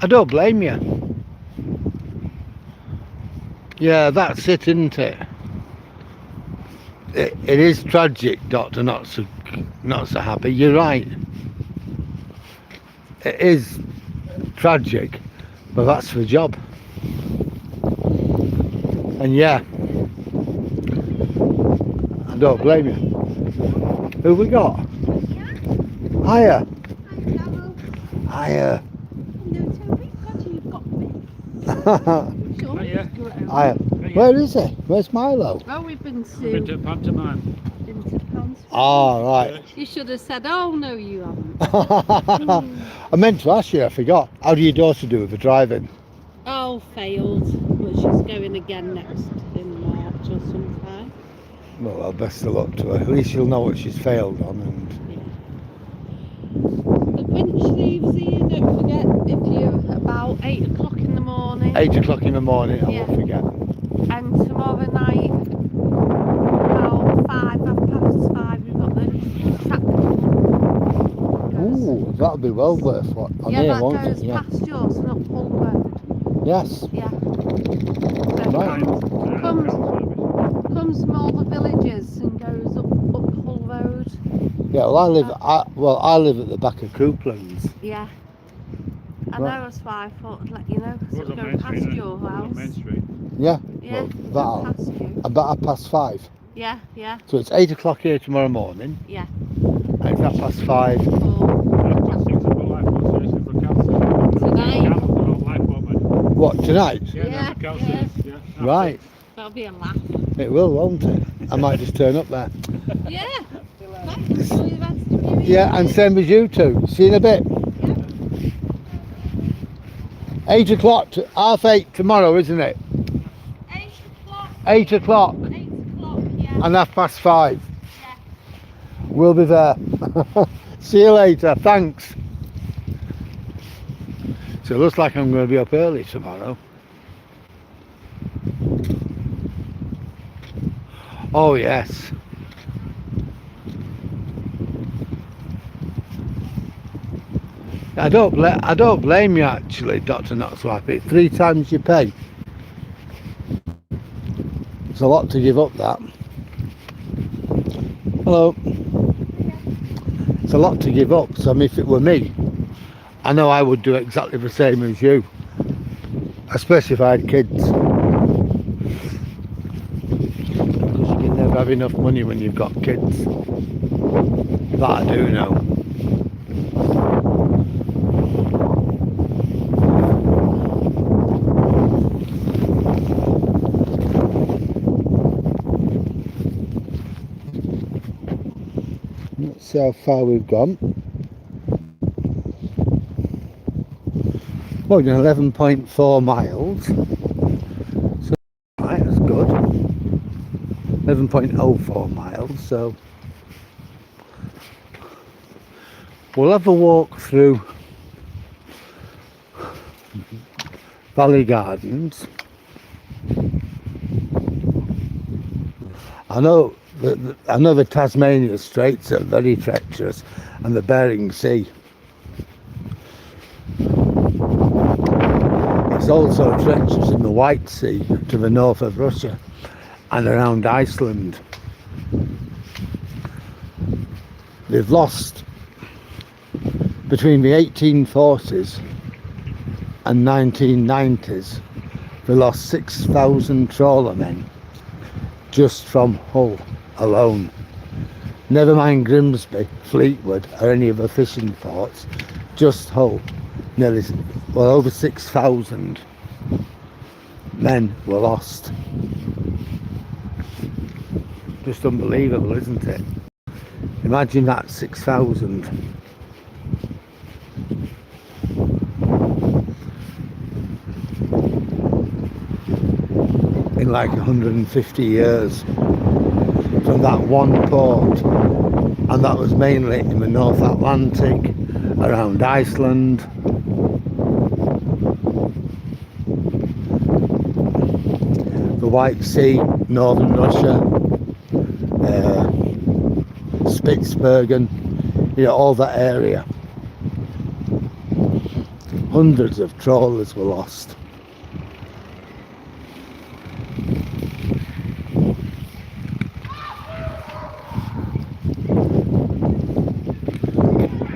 I don't blame you. Yeah, that's it, isn't it? It is tragic, Doctor, not so happy. You're right. It is tragic, but that's the job. And yeah, I don't blame you. Who we got? Hiya. Hiya. Hiya. Where is he? Where's Milo? Oh, we've been Been to pantomime. Oh, right. You should have said, oh, no, you haven't. I meant to ask you, I forgot. How do your daughter do with the driving? Oh, failed. But she's going again next in March or sometime. Well, best of luck to her. At least she'll know what she's failed on. And The winch leaves here, don't forget, if you're about 8 o'clock in the morning. 8 o'clock in the morning, I Yeah. won't forget. And tomorrow night, about 5:05, we've got the track. Ooh, that'll be well worth what on Yeah, here, that won't goes it? Yeah. past yours and up Hull Road. Yes. Yeah. Right. Comes from all the villages and goes up Hull Road. Yeah. Well, I live at the back of Couplands. Yeah. I Right. know, that's why I thought I'd let you know, because What's it'll on go Main past Street? your What's on house. Main Street? Yeah. Yeah, Well, it'll go that'll past you. about 5:30. Yeah, yeah, So it's 8 o'clock here tomorrow morning. yeah. And it's 5:30. Or tonight. What, tonight? Yeah, Right. That'll be a laugh. It will, won't it? I might just turn up there. Yeah. Thanks for the rest of you. Yeah, and same as you two. See you in a bit. 8 o'clock, 8:30 tomorrow, isn't it? 8 o'clock. 8 o'clock 8 o'clock, yeah. and 5:30. Yeah. We'll be there. See you later. Thanks. So it looks like I'm going to be up early tomorrow. Oh yes. I don't blame you actually, Dr. Not So Happy. 3 times your pay. It's a lot to give up, that. Hello. It's a lot to give up. So I mean, if it were me, I know I would do exactly the same as you. Especially if I had kids. Because you can never have enough money when you've got kids. That I do know. Let's see how far we've gone. Well, we've done 11.4 miles. So, right, that's good. 11.04 miles, so we'll have a walk through Valley Gardens. I know the Tasmania Straits are very treacherous, and the Bering Sea. It's also treacherous in the White Sea to the north of Russia and around Iceland. They've lost, between the 1840s and 1990s, they lost 6,000 trawler men just from Hull alone. Never mind Grimsby, Fleetwood or any other fishing ports, just Hull. Nearly, well, over 6,000 men were lost. Just unbelievable, isn't it? Imagine that, 6,000. In like 150 years from that one port, and that was mainly in the North Atlantic, around Iceland. The White Sea, northern Russia, Spitsbergen, you know, all that area. Hundreds of trawlers were lost.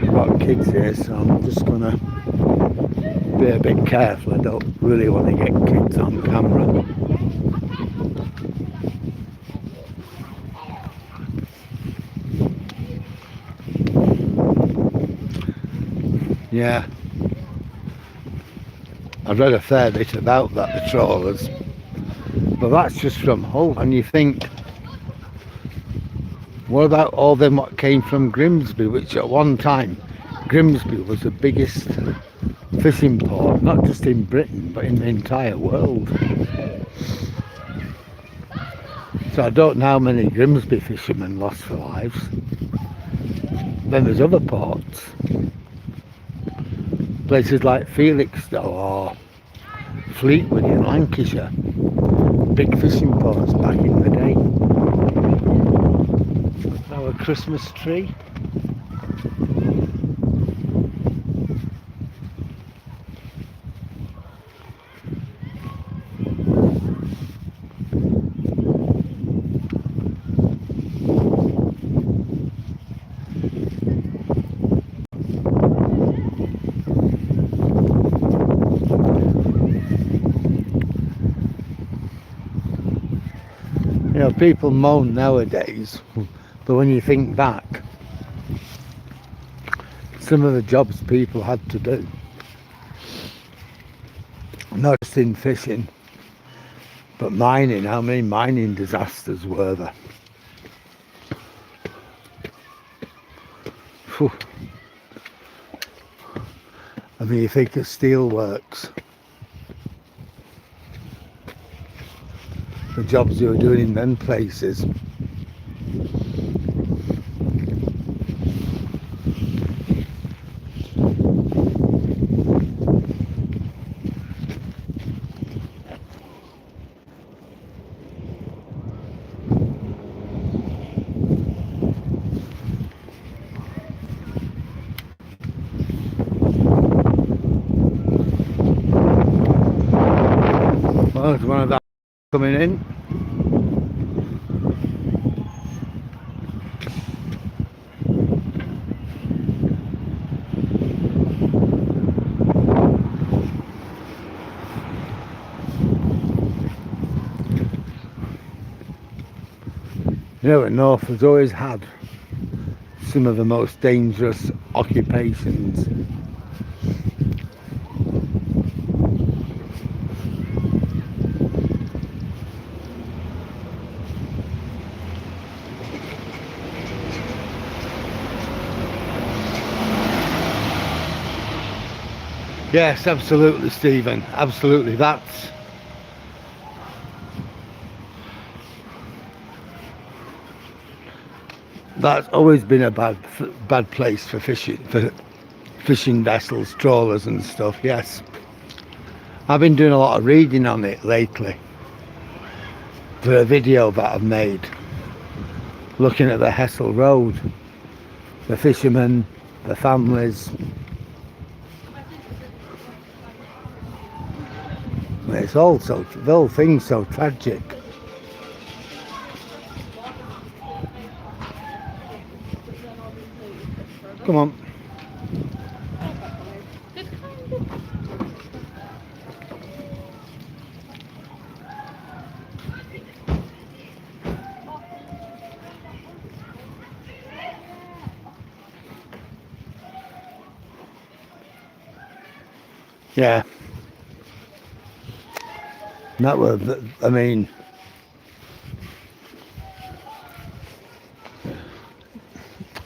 I've got kids here, so I'm just gonna be a bit careful. I don't really want to get kids on camera. Yeah, I've read a fair bit about that, the trawlers, but that's just from Hull. And you think, what about all them what came from Grimsby, which at one time Grimsby was the biggest fishing port, not just in Britain but in the entire world. So I don't know how many Grimsby fishermen lost their lives. Then there's other ports, places like Felixstowe or Fleetwood in Lancashire, big fishing ports back in the day. Our Christmas tree. You know, people moan nowadays, but when you think back, some of the jobs people had to do, not just in fishing, but mining, how many mining disasters were there? Whew. I mean, you think of steelworks, the jobs you were doing in them places. Well, there's one of that coming in. You know, North has always had some of the most dangerous occupations. Yes, absolutely, Stephen. Absolutely. That's always been a bad place for fishing vessels, trawlers and stuff. Yes, I've been doing a lot of reading on it lately for a video that I've made, looking at the Hessel Road, the fishermen, the families. It's all so, the whole thing's so tragic. Come on. Yeah. That was, I mean,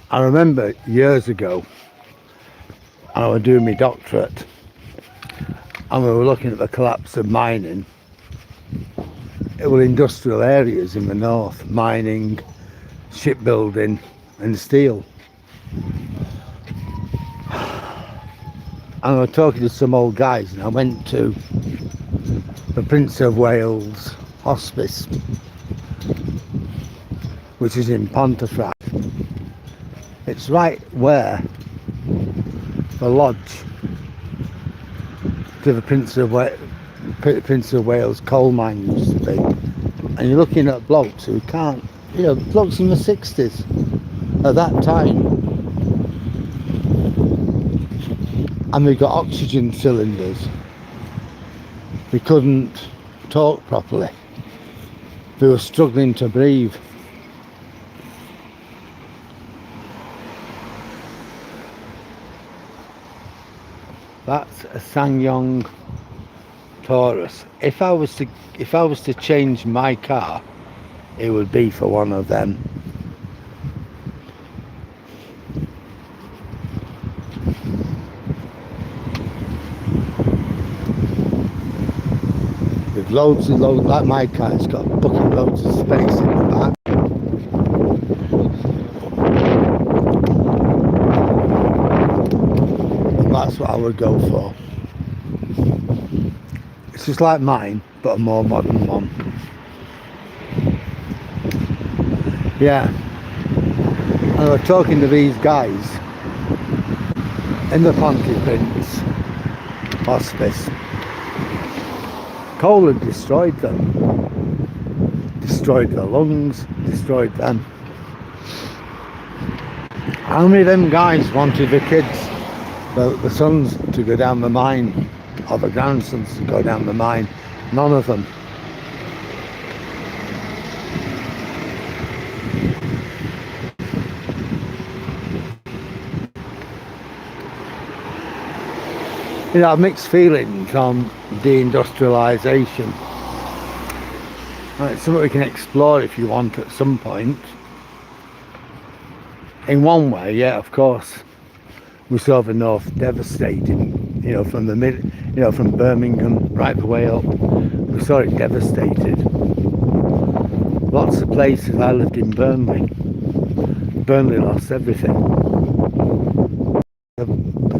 I remember years ago, I was doing my doctorate, and we were looking at the collapse of mining. It was industrial areas in the north, mining, shipbuilding and steel. And I was talking to some old guys, and I went to the Prince of Wales Hospice, which is in Pontefract. It's right where the lodge to the Prince of Wales coal mine used to be. And you're looking at blokes who can't, you know, blokes in the 60s at that time. And they got oxygen cylinders. They couldn't talk properly. They were struggling to breathe. That's a SsangYong Taurus. If I was to change my car, it would be for one of them. With loads, like my car, it's got bucket loads of space in the back. And that's what I would go for. It's just like mine, but a more modern one. Yeah. And I was talking to these guys in the Pontefract Hospice. Coal had destroyed them. Destroyed their lungs, destroyed them. How many of them guys wanted the kids, the sons, to go down the mine, or the grandsons to go down the mine? None of them. You know, I have mixed feelings on deindustrialisation. It's something we can explore if you want at some point. In one way, yeah, of course, we saw the north devastated. You know, from the from Birmingham right the way up, we saw it devastated. Lots of places. I lived in Burnley. Burnley lost everything.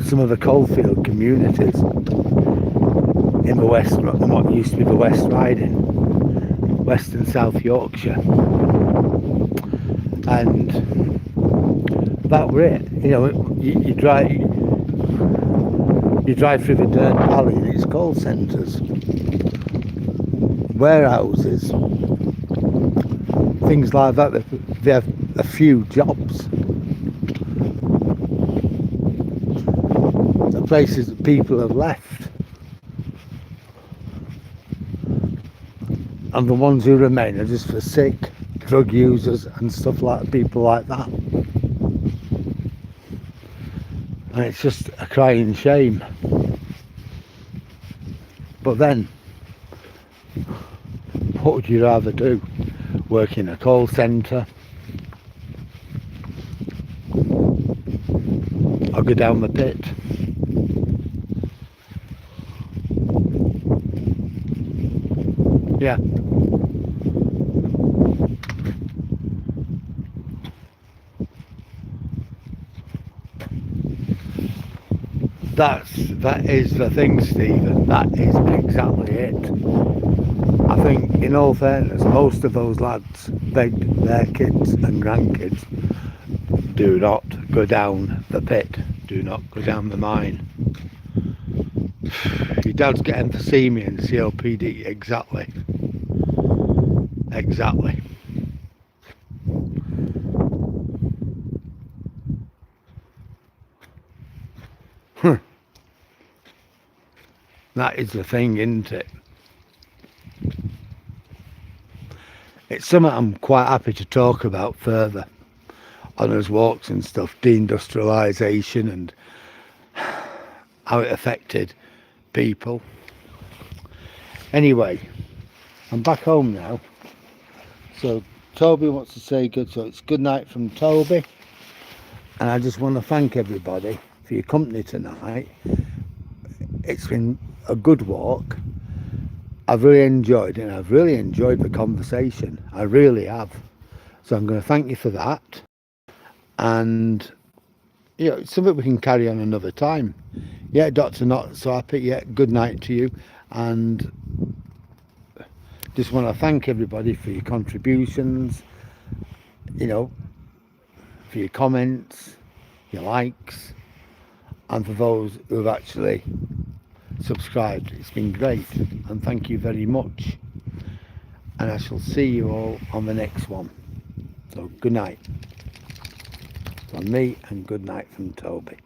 Some of the coalfield communities in the west, what used to be the West Riding, West and South Yorkshire, and that were it. You know, you drive through the dirt valley and it's coal centres, warehouses, things like that. They have a few jobs. The places that people have left, and the ones who remain are just for sick, drug users and stuff like people like that. And it's just a crying shame. But then, what would you rather do? Work in a coal centre, or go down the pit? Yeah. that is the thing, Stephen. That is exactly it. I think, in all fairness, most of those lads beg their kids and grandkids, do not go down the pit, do not go down the mine. Your dad's got emphysema and COPD, exactly. Exactly. That is the thing, isn't it? It's something I'm quite happy to talk about further on those walks and stuff, deindustrialisation and how it affected people. Anyway, I'm back home now. So Toby wants to say good, so it's good night from Toby. And I just want to thank everybody for your company tonight. It's been a good walk. I've really enjoyed it, and I've really enjoyed the conversation. I really have. So I'm going to thank you for that. And, you know, it's something we can carry on another time. Yeah, Doctor Not So Happy, yeah, good night to you. And just want to thank everybody for your contributions, you know, for your comments, your likes, and for those who have actually subscribed. It's been great, and thank you very much. And I shall see you all on the next one. So good night from me, and good night from Toby.